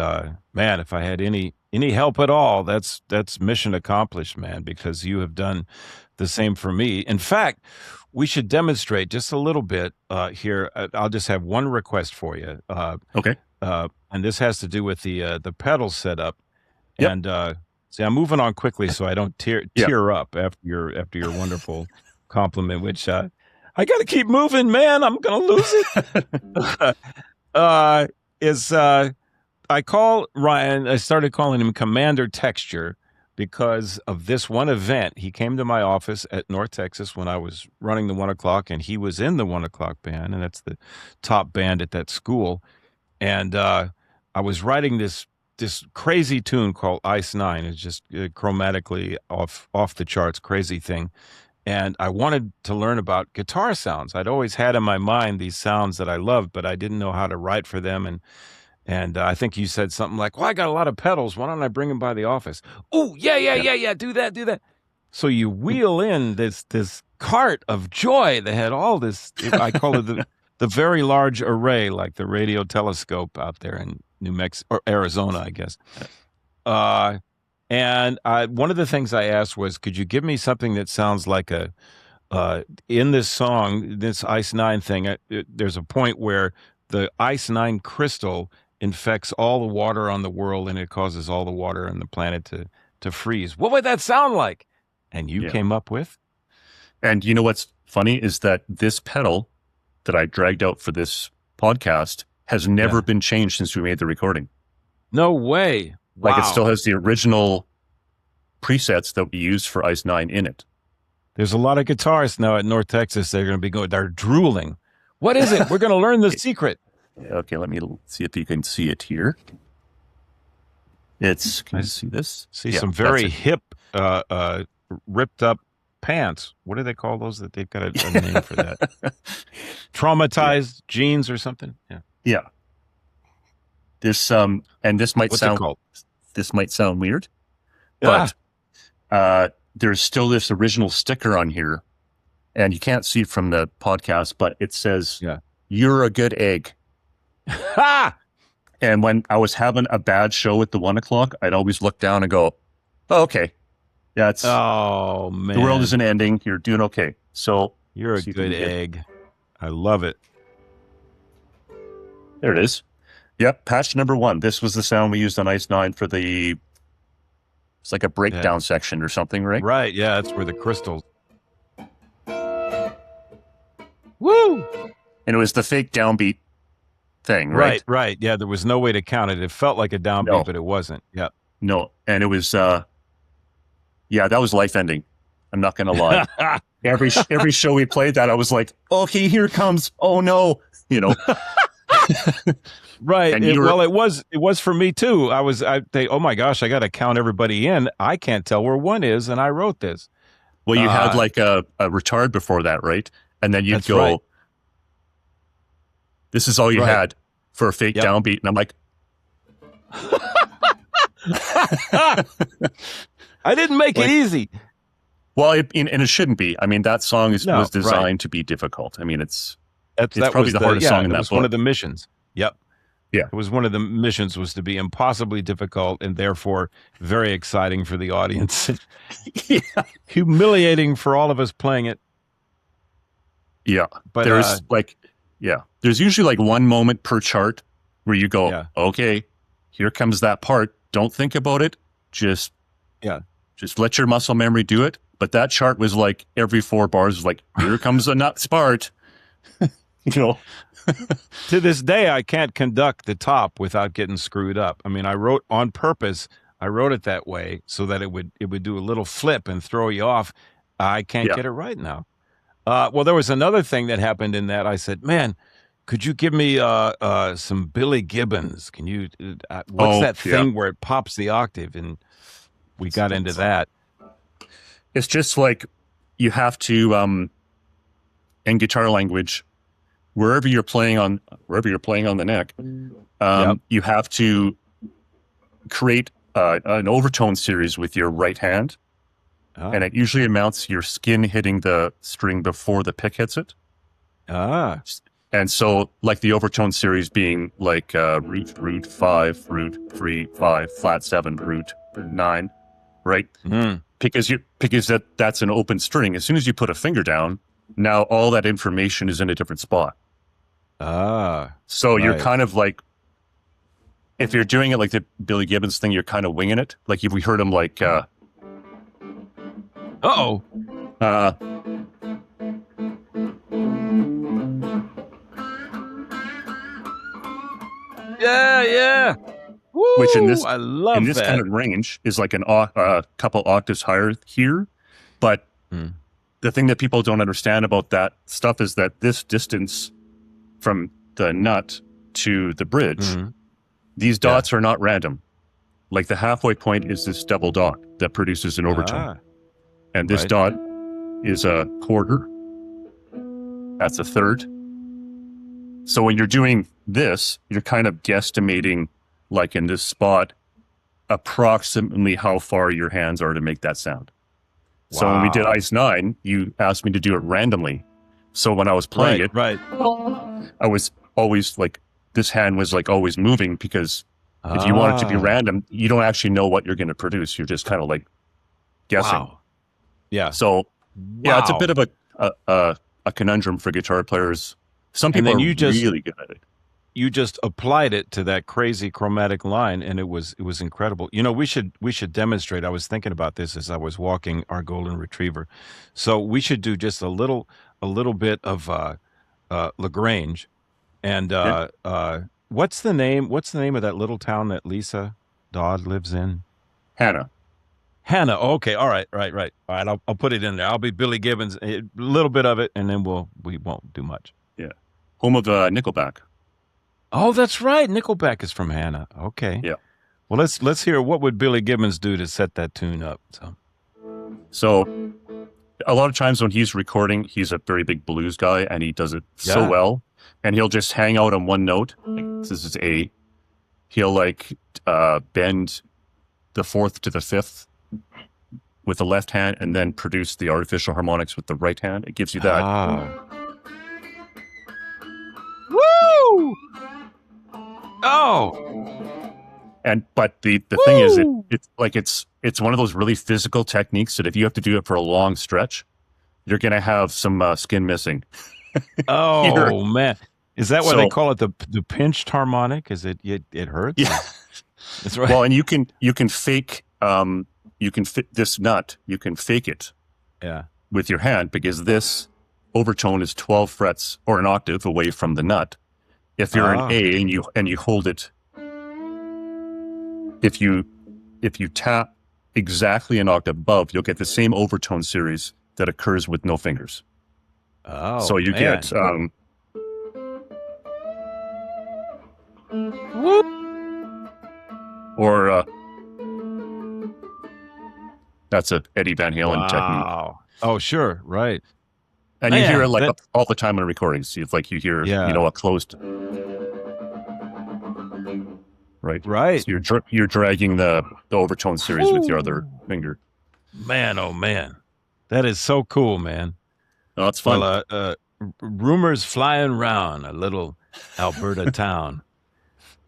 man, if I had any help at all, that's mission accomplished, man. Because you have done the same for me. In fact, we should demonstrate just a little bit here. I'll just have one request for you.
Okay.
And this has to do with the pedal setup. Yep. And see, I'm moving on quickly so I don't tear up after your wonderful compliment, which I got to keep moving, man. I'm going to lose it. I call Ryan, I started calling him Commander Texture because of this one event. He came to my office at North Texas when I was running the 1 o'clock, and he was in the 1 o'clock band, and that's the top band at that school. And I was writing this this crazy tune called Ice 9. It's just chromatically off the charts, crazy thing. And I wanted to learn about guitar sounds. I'd always had in my mind these sounds that I loved, but I didn't know how to write for them. And I think you said something like, well, I got a lot of pedals. Why don't I bring them by the office? Oh, yeah. Do that. So you wheel in this cart of joy that had all this, I call it the very large array, like the radio telescope out there in New Mexico, or Arizona, I guess. And one of the things I asked was, could you give me something that sounds like in this song, this Ice 9 thing, there's a point where the Ice 9 crystal infects all the water on the world and it causes all the water on the planet to freeze. What would that sound like? And you came up with?
And you know what's funny is that this pedal that I dragged out for this podcast has never been changed since we made the recording.
No way.
Like
Wow.
it still has the original presets that we used for Ice 9 in it.
There's a lot of guitarists now at North Texas. They're going to be they're drooling. What is it? We're going to learn the secret.
Okay, let me see if you can see it here. Can you see this?
See some very hip, ripped up pants. What do they call those? That they've got a name for that. Traumatized jeans or something. Yeah.
This and this might
What's it called?
This might sound weird, but there's still this original sticker on here, and you can't see it from the podcast, but it says, "You're a good egg."
Ha!
And when I was having a bad show at the 1 o'clock, I'd always look down and go, "Oh, okay,
oh man,
the world isn't ending. You're doing okay." So
you're a good egg. I love it.
There it is. Yep, patch number 1. This was the sound we used on Ice 9 for it's like a breakdown section or something, right?
Right, yeah, that's where the crystals. Woo!
And it was the fake downbeat thing, right?
Right. Yeah, there was no way to count it. It felt like a downbeat, but it wasn't. Yep.
No, and it was, that was life-ending. I'm not going to lie. Every show we played that, I was like, okay, here it comes. Oh, no.
Right. It was for me too. Oh my gosh, I got to count everybody in. I can't tell where one is, and I wrote this.
Well, you had like a retard before that, right? And then you'd go,
right.
This is all you had for a fake downbeat. And I'm like,
I didn't make it easy.
Well, and it shouldn't be. I mean, that song was designed to be difficult. I mean, it's probably the hardest song in that book.
One of the missions. Yep.
Yeah.
It was one of the missions was to be impossibly difficult and therefore very exciting for the audience. Humiliating for all of us playing it.
Yeah. But there's usually like one moment per chart where you go, okay, here comes that part. Don't think about it. Just let your muscle memory do it. But that chart was like every 4 bars was like, here comes the nuts part.
To this day, I can't conduct the top without getting screwed up. I mean, I wrote on purpose. I wrote it that way so that it would do a little flip and throw you off. I can't get it right now. Well, there was another thing that happened in that. I said, man, could you give me some Billy Gibbons? Can you? What's that thing where it pops the octave? And we got into that.
It's just like you have to, in guitar language, wherever you're playing on the neck, you have to create an overtone series with your right hand, and it usually amounts to your skin hitting the string before the pick hits it. And so, like the overtone series being like root 5, root 3, 5, flat 7, root 9, right? Because that's an open string. As soon as you put a finger down, now all that information is in a different spot. So you're kind of like, if you're doing it like the Billy Gibbons thing, you're kind of winging it. Like if we heard him like,
Yeah. Woo,
which in this
that.
kind of range is like a couple octaves higher here. But the thing that people don't understand about that stuff is that this distance from the nut to the bridge, these dots are not random. like the halfway point is this double dot that produces an overtone. And this dot is a quarter. That's a third. So when you're doing this, you're kind of guesstimating, like in this spot, approximately how far your hands are to make that sound. Wow. So when we did Ice 9, you asked me to do it randomly. So when I was playing it, I was always like, this hand was like always moving, because if you want it to be random, you don't actually know what you're going to produce. You're just kind of like guessing.
Wow. Yeah.
So yeah, it's a bit of a conundrum for guitar players. Some people are really good at it.
You just applied it to that crazy chromatic line, and it was incredible. You know, we should demonstrate. I was thinking about this as I was walking our golden retriever. So we should do just a little bit of LaGrange, and what's the name of that little town that Lisa Dodd lives in?
Hannah.
Okay. All right. I'll put it in there. I'll be Billy Gibbons, a little bit of it, and then we won't do much.
Yeah. Home of Nickelback.
Oh, that's right. Nickelback is from Hannah. Okay.
Yeah.
Well, let's hear, what would Billy Gibbons do to set that tune up?
So a lot of times when he's recording, he's a very big blues guy, and he does it so well. And he'll just hang out on one note. Like, this is A. He'll like bend the fourth to the fifth with the left hand, and then produce the artificial harmonics with the right hand. It gives you that.
Woo! Oh.
But the thing is, it's one of those really physical techniques that if you have to do it for a long stretch, you're going to have some skin missing.
Oh man, is that why they call it the pinched harmonic? Is it hurts?
Yeah,
that's right.
Well, and you can fake you can fit this nut. You can fake it, with your hand, because this overtone is 12 frets or an octave away from the nut. If you're an A and you hold it, if you tap exactly an octave above, you'll get the same overtone series that occurs with no fingers.
Oh,
so you get or that's a Eddie Van Halen technique.
Oh, sure, right.
And you hear it all the time in recordings. It's like you hear, a closed. Right. So you're dragging the overtone series with your other finger.
Man, oh man, that is so cool, man.
Oh, it's fun.
Well, rumors flying around a little Alberta town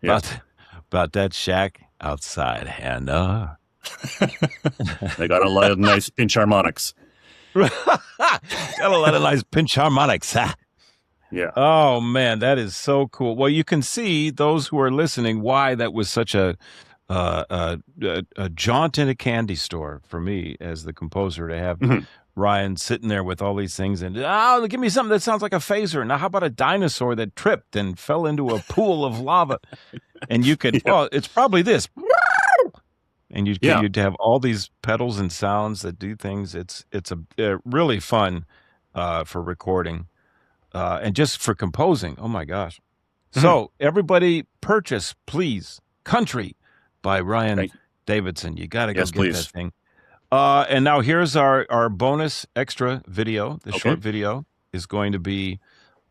about that shack outside Hannah.
They got a lot of nice pinch harmonics.
Got a lot of nice pinch harmonics.
Yeah.
Oh man, that is so cool. Well, you can see, those who are listening, why that was such a jaunt in a candy store for me as the composer, to have Ryan sitting there with all these things, and give me something that sounds like a phaser. Now, how about a dinosaur that tripped and fell into a pool of lava? And you could, well, it's probably this. And you'd have all these pedals and sounds that do things. It's a really fun for recording and just for composing. Oh my gosh! So everybody, purchase, please, "Country" by Ryan Davidson. You got to go get that thing. And now here's our bonus extra video. The short video is going to be,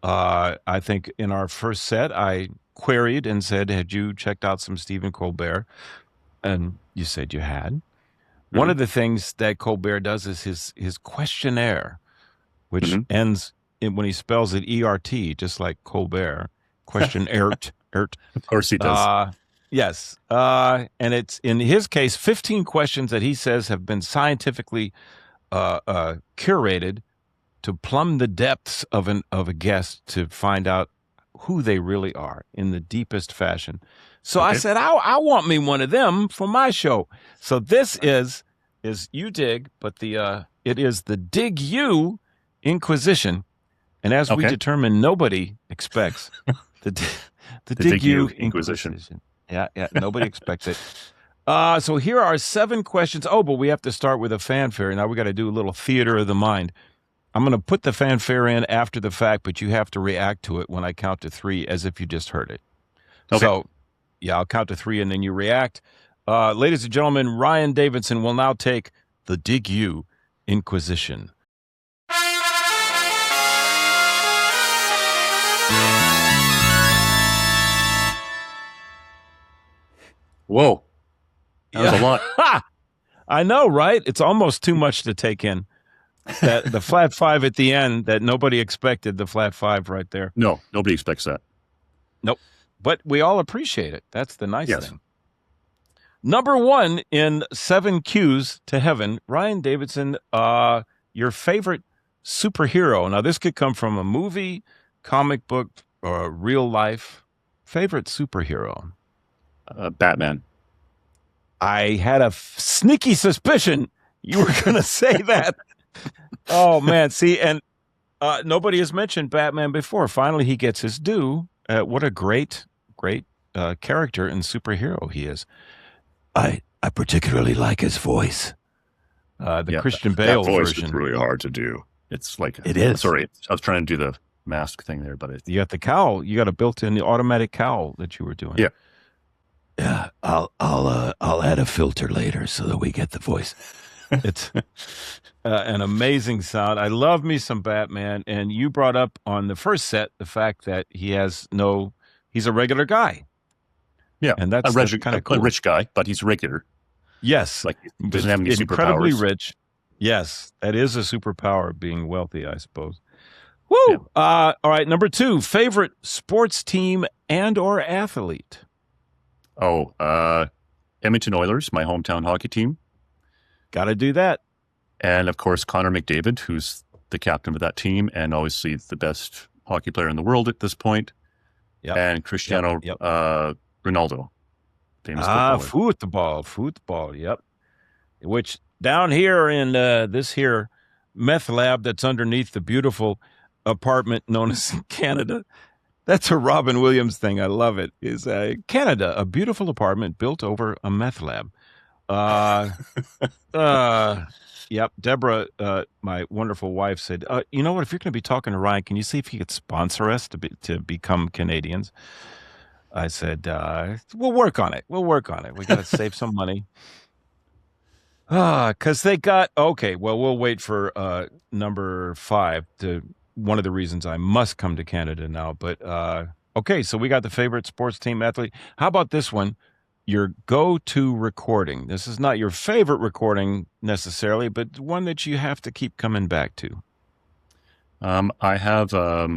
I think, in our first set, I queried and said, "Had you checked out some Stephen Colbert?" And you said you had. One of the things that Colbert does is his questionnaire, which ends when he spells it ERT, just like Colbert. Questionnaire.
Of course he does.
Yes. And it's, in his case, 15 questions that he says have been scientifically curated to plumb the depths of a guest, to find out who they really are in the deepest fashion. So I said, I want me one of them for my show. So this is You Dig, but it is the Dig You Inquisition. And as we determined, nobody expects the Dig You Inquisition. Yeah, nobody expects it. So here are 7 questions. Oh, but we have to start with a fanfare. Now we got to do a little theater of the mind. I'm going to put the fanfare in after the fact, but you have to react to it when I count to 3 as if you just heard it. Okay. So, I'll count to 3 and then you react. Ladies and gentlemen, Ryan Davidson will now take the Dig You Inquisition.
Whoa. That was a lot.
I know, right? It's almost too much to take in. That the flat 5 at the end that nobody expected, the flat 5 right there.
No, nobody expects that.
Nope. But we all appreciate it. That's the nice thing. Number 1 in 7 Qs to Heaven, Ryan Davidson, your favorite superhero. Now, this could come from a movie, comic book, or real life. Favorite superhero?
Batman.
I had a sneaky suspicion you were going to say that. Oh, man. See, and nobody has mentioned Batman before. Finally, he gets his due. What a great character and superhero he is. I particularly like his voice. The Christian Bale
that voice
version.
is really hard to do. It's like
it is.
Sorry, I was trying to do the mask thing there, but
you got the cowl. You got a built-in the automatic cowl that you were doing.
Yeah.
Yeah, I'll add a filter later so that we get the voice.
It's an amazing sound. I love me some Batman. And you brought up on the first set the fact that he's a regular guy.
Yeah,
and that's kind of cool.
A rich guy, but he's regular.
Yes,
like he doesn't have any
incredibly
superpowers.
Rich. Yes, that is a superpower, being wealthy, I suppose. Woo! Yeah. All right, number 2, favorite sports team and or athlete.
Oh, Edmonton Oilers, my hometown hockey team.
Got to do that.
And of course, Connor McDavid, who's the captain of that team and obviously the best hockey player in the world at this point.
Yep.
And Cristiano Ronaldo. Famous
football. Yep. Which down here in this here meth lab that's underneath the beautiful apartment known as Canada. That's a Robin Williams thing. I love it. Is Canada, a beautiful apartment built over a meth lab. Yep. Deborah, my wonderful wife, said, you know what? If you're going to be talking to Ryan, can you see if he could sponsor us to become Canadians? I said, we'll work on it. We got to save some money. Because they got, okay, well, we'll wait for number 5 to one of the reasons I must come to Canada now. But, okay, so we got the favorite sports team athlete. How about this one? Your go-to recording. This is not your favorite recording necessarily, but one that you have to keep coming back to.
I have a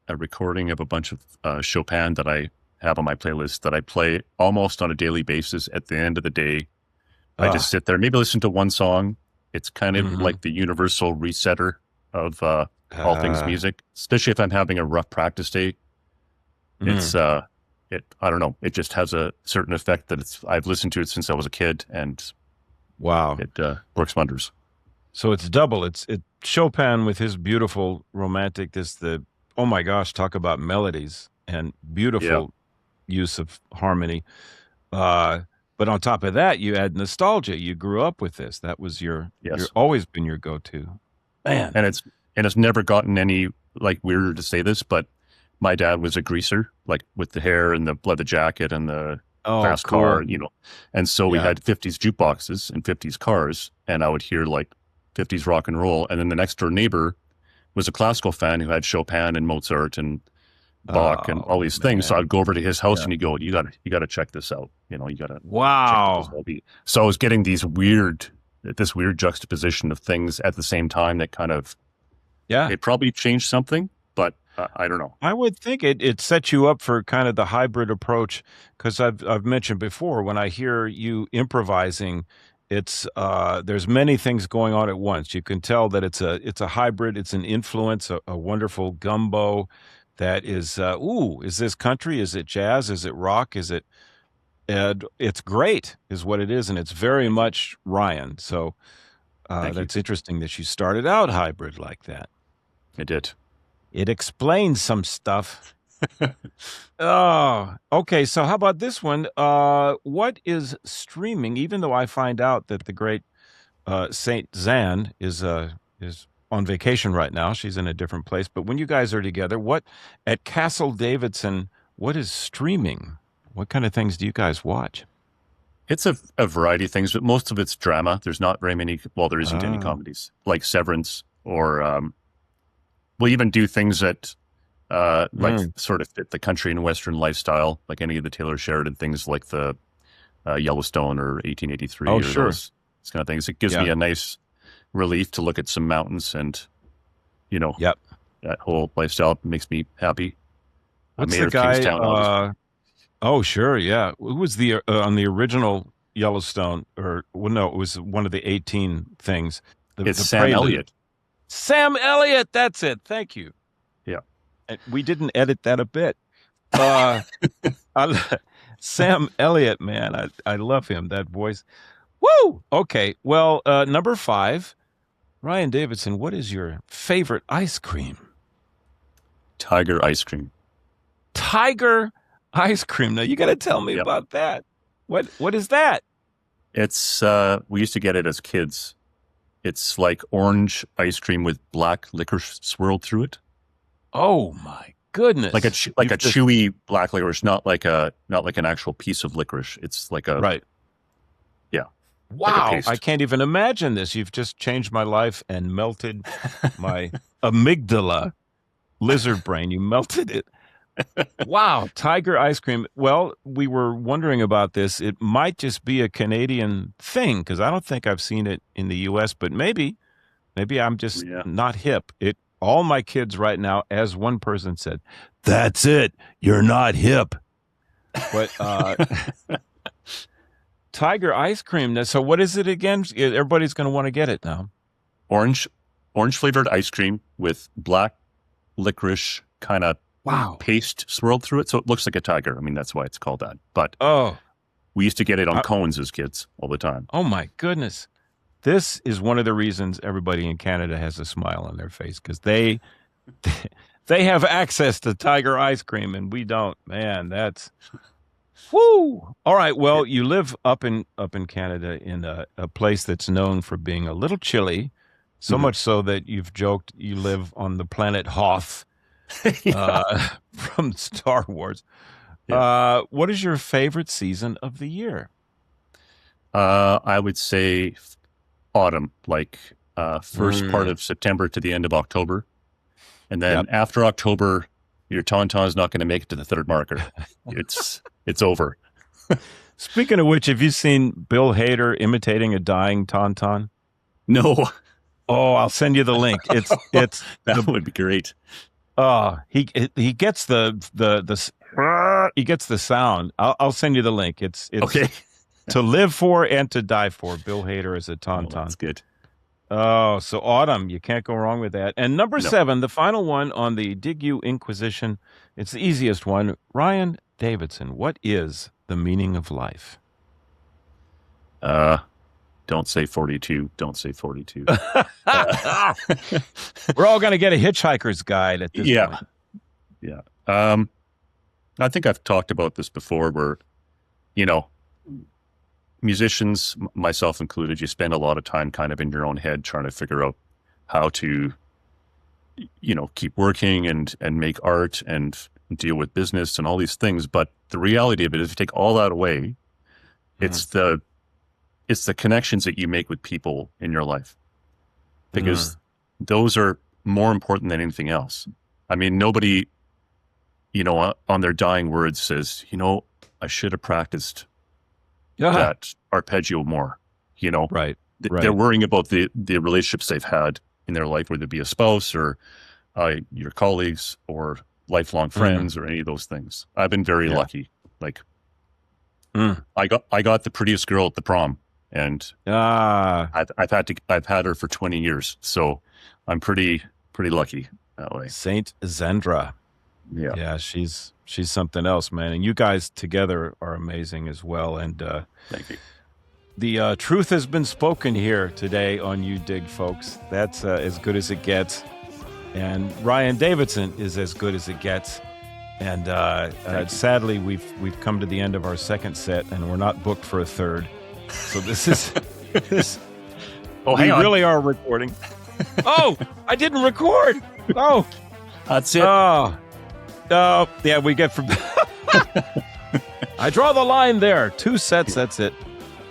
recording of a bunch of Chopin that I have on my playlist that I play almost on a daily basis. At the end of the day, I just sit there, maybe listen to one song. It's kind of like the universal resetter of all things music, especially if I'm having a rough practice day. It's I don't know. It just has a certain effect that I've listened to it since I was a kid, and
wow,
it works wonders.
So it's double. It's Chopin with his beautiful romantic. Oh my gosh, talk about melodies and beautiful use of harmony. But on top of that, you add nostalgia. You grew up with this. That was your always been your go-to. Man,
and it's never gotten any weirder to say this, but my dad was a greaser, with the hair and the leather jacket and the fast car, and so we had 50s jukeboxes and 50s cars, and I would hear 50s rock and roll, and then the next door neighbor was a classical fan who had Chopin and Mozart and Bach and all these things. So I'd go over to his house and he'd go, you got to check this out. You got to
wow.
Check this out. So I was getting this weird juxtaposition of things at the same time that kind of it probably changed something, but I don't know.
I would think it sets you up for kind of the hybrid approach, because I've mentioned before, when I hear you improvising, it's there's many things going on at once. You can tell that it's a hybrid. It's an influence, a wonderful gumbo that is is this country? Is it jazz? Is it rock? Is it? It's great, is what it is, and it's very much Ryan. So that's interesting that you started out hybrid like that.
I did.
It explains some stuff. Oh, okay. So how about this one? What is streaming? Even though I find out that the great Saint Zan is on vacation right now, she's in a different place. But when you guys are together, what at Castle Davidson? What is streaming? What kind of things do you guys watch?
It's a variety of things, but most of it's drama. There's not very many. Well, there isn't any comedies like Severance, or we'll even do things that like sort of fit the country and Western lifestyle, like any of the Taylor Sheridan things, like the Yellowstone or 1883.
Oh,
or
sure.
those kind of things. It gives me a nice relief to look at some mountains, and that whole lifestyle makes me happy.
What's
Mayor
the
of
guy?
Kingstown,
Oh, sure, yeah. Who was the on the original Yellowstone? Or well, no, it was one of the 18 things.
it's
the
Sam
Prelude.
Elliott.
Sam Elliott, that's it. Thank you.
Yeah.
And we didn't edit that a bit. Sam Elliott, man, I love him. That voice. Woo! Okay, well, number 5, Ryan Davidson. What is your favorite ice cream?
Tiger ice cream.
Tiger ice cream. Now you got to tell me about that. What is that?
It's we used to get it as kids. It's like orange ice cream with black licorice swirled through it.
Oh my goodness!
Like a chewy black licorice, not like an actual piece of licorice. It's like a
right.
Yeah.
Wow!
Like
I can't even imagine this. You've just changed my life and melted my amygdala, lizard brain. You melted it. Wow, tiger ice cream. Well, we were wondering about this. It might just be a Canadian thing because I don't think I've seen it in the U.S., but maybe I'm just not hip. All my kids right now, as one person said, "That's it. You're not hip." But tiger ice cream. So what is it again? Everybody's going to want to get it now.
Orange flavored ice cream with black licorice kind of paste swirled through it, so it looks like a tiger. I mean, that's why it's called that. But we used to get it on cones as kids all the time.
Oh my goodness. This is one of the reasons everybody in Canada has a smile on their face, because they have access to tiger ice cream and we don't. Man, that's whoo. All right. Well, you live up in Canada in a place that's known for being a little chilly, so much so that you've joked you live on the planet Hoth from Star Wars. What is your favorite season of the year?
I would say autumn, like first part of September to the end of October. And then after October, your tauntaun is not going to make it to the third marker. It's over.
Speaking of which, have you seen Bill Hader imitating a dying tauntaun?
No.
Oh, I'll send you the link. It's
that would be great.
He gets he gets the sound. I'll send you the link. It's
okay.
To live for and to die for. Bill Hader is a tauntaun.
That's good.
Oh, so autumn, you can't go wrong with that. And number 7, the final one on the Dig You Inquisition. It's the easiest one. Ryan Davidson, what is the meaning of life?
Don't say 42. Don't say 42.
We're all going to get a hitchhiker's guide at this point.
Yeah. I think I've talked about this before where, musicians, myself included, you spend a lot of time kind of in your own head trying to figure out how to, keep working and make art and deal with business and all these things. But the reality of it is, if you take all that away, it's the connections that you make with people in your life, because those are more important than anything else. I mean, nobody, on their dying words says, I should have practiced that arpeggio more,
Right.
They're worrying about the relationships they've had in their life, whether it be a spouse or your colleagues or lifelong friends or any of those things. I've been very lucky. Like I got the prettiest girl at the prom, and I've had her for 20 years. So I'm pretty lucky that way.
Saint Zendra. Yeah, she's something else, man. And you guys together are amazing as well. And
thank you.
The truth has been spoken here today on You Dig, folks. That's as good as it gets. And Ryan Davidson is as good as it gets. And sadly, we've come to the end of our second set, and we're not booked for a third. So this is this.
Oh,
we really are recording. Oh, I didn't record. Oh,
that's it.
Oh, yeah, we get from. I draw the line there. 2 sets. That's it.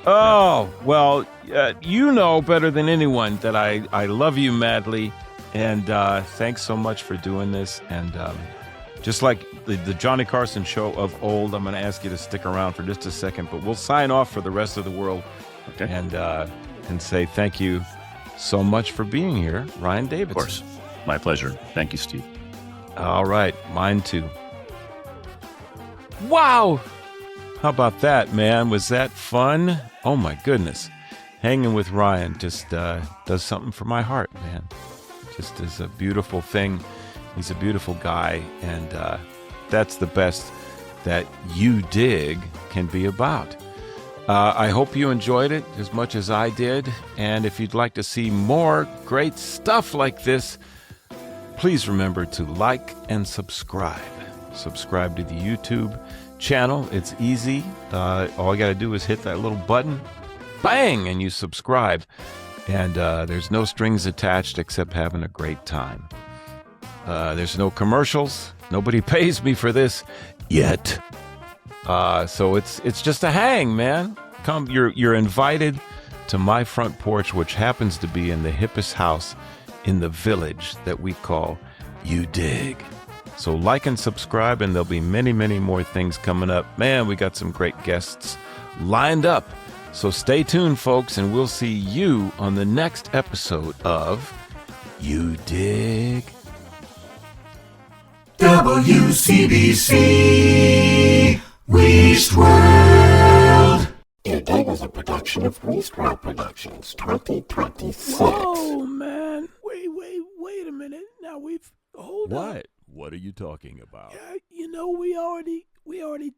Oh, well, you know better than anyone that I love you madly. And thanks so much for doing this. And just like the Johnny Carson show of old, I'm going to ask you to stick around for just a second. But we'll sign off for the rest of the world.
Okay.
And say thank you so much for being here, Ryan Davidson.
Of course. My pleasure. Thank you, Steve.
All right. Mine too. Wow. How about that, man? Was that fun? Oh, my goodness. Hanging with Ryan just does something for my heart, man. Just is a beautiful thing. He's a beautiful guy. And that's the best that You Dig can be about. I hope you enjoyed it as much as I did. And if you'd like to see more great stuff like this, please remember to like and subscribe. Subscribe to the YouTube channel. It's easy. All you got to do is hit that little button, bang, and you subscribe. And there's no strings attached except having a great time. There's no commercials. Nobody pays me for this yet. So it's just a hang, man. Come, you're invited to my front porch, which happens to be in the hippest house in the village that we call You Dig. So like and subscribe, and there'll be many, many more things coming up. Man, we got some great guests lined up. So stay tuned, folks, and we'll see you on the next episode of You Dig.
WCBC Waste World. You Dig is a production of Waste World Productions 2026.
Whoa, man. Wait a minute. Now hold on.
What are you talking about?
Yeah, we already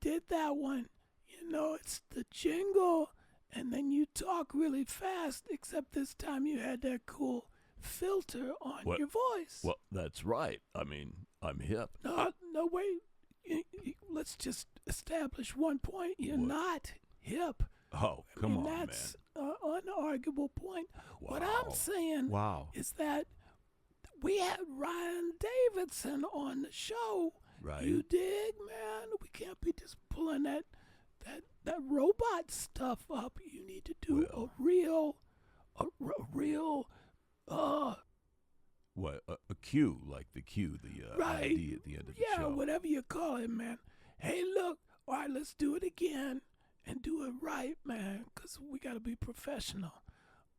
did that one. It's the jingle, and then you talk really fast, except this time you had that cool filter on your voice.
Well, that's right. I mean, I'm hip.
No, wait. Let's just establish one point. You're not hip.
Oh, come on,
that's an unarguable point.
Wow.
What I'm saying is that we had Ryan Davidson on the show.
Right.
You dig, man? We can't be just pulling that robot stuff up. You need to do a real
What, a cue, like the cue, the
right.
ID at the end of the show.
Yeah, whatever you call it, man. Hey, look, all right, let's do it again and do it right, man, because we got to be professional.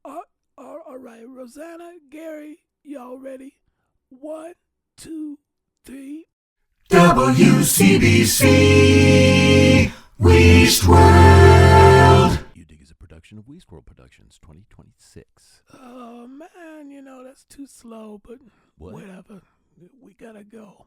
All right, Rosana, Gary, y'all ready? 1, 2, 3.
WCBC Waste World.
You Dig is a production of Waste World Productions 2026.
Oh, man, that's too slow, but whatever. We got to go.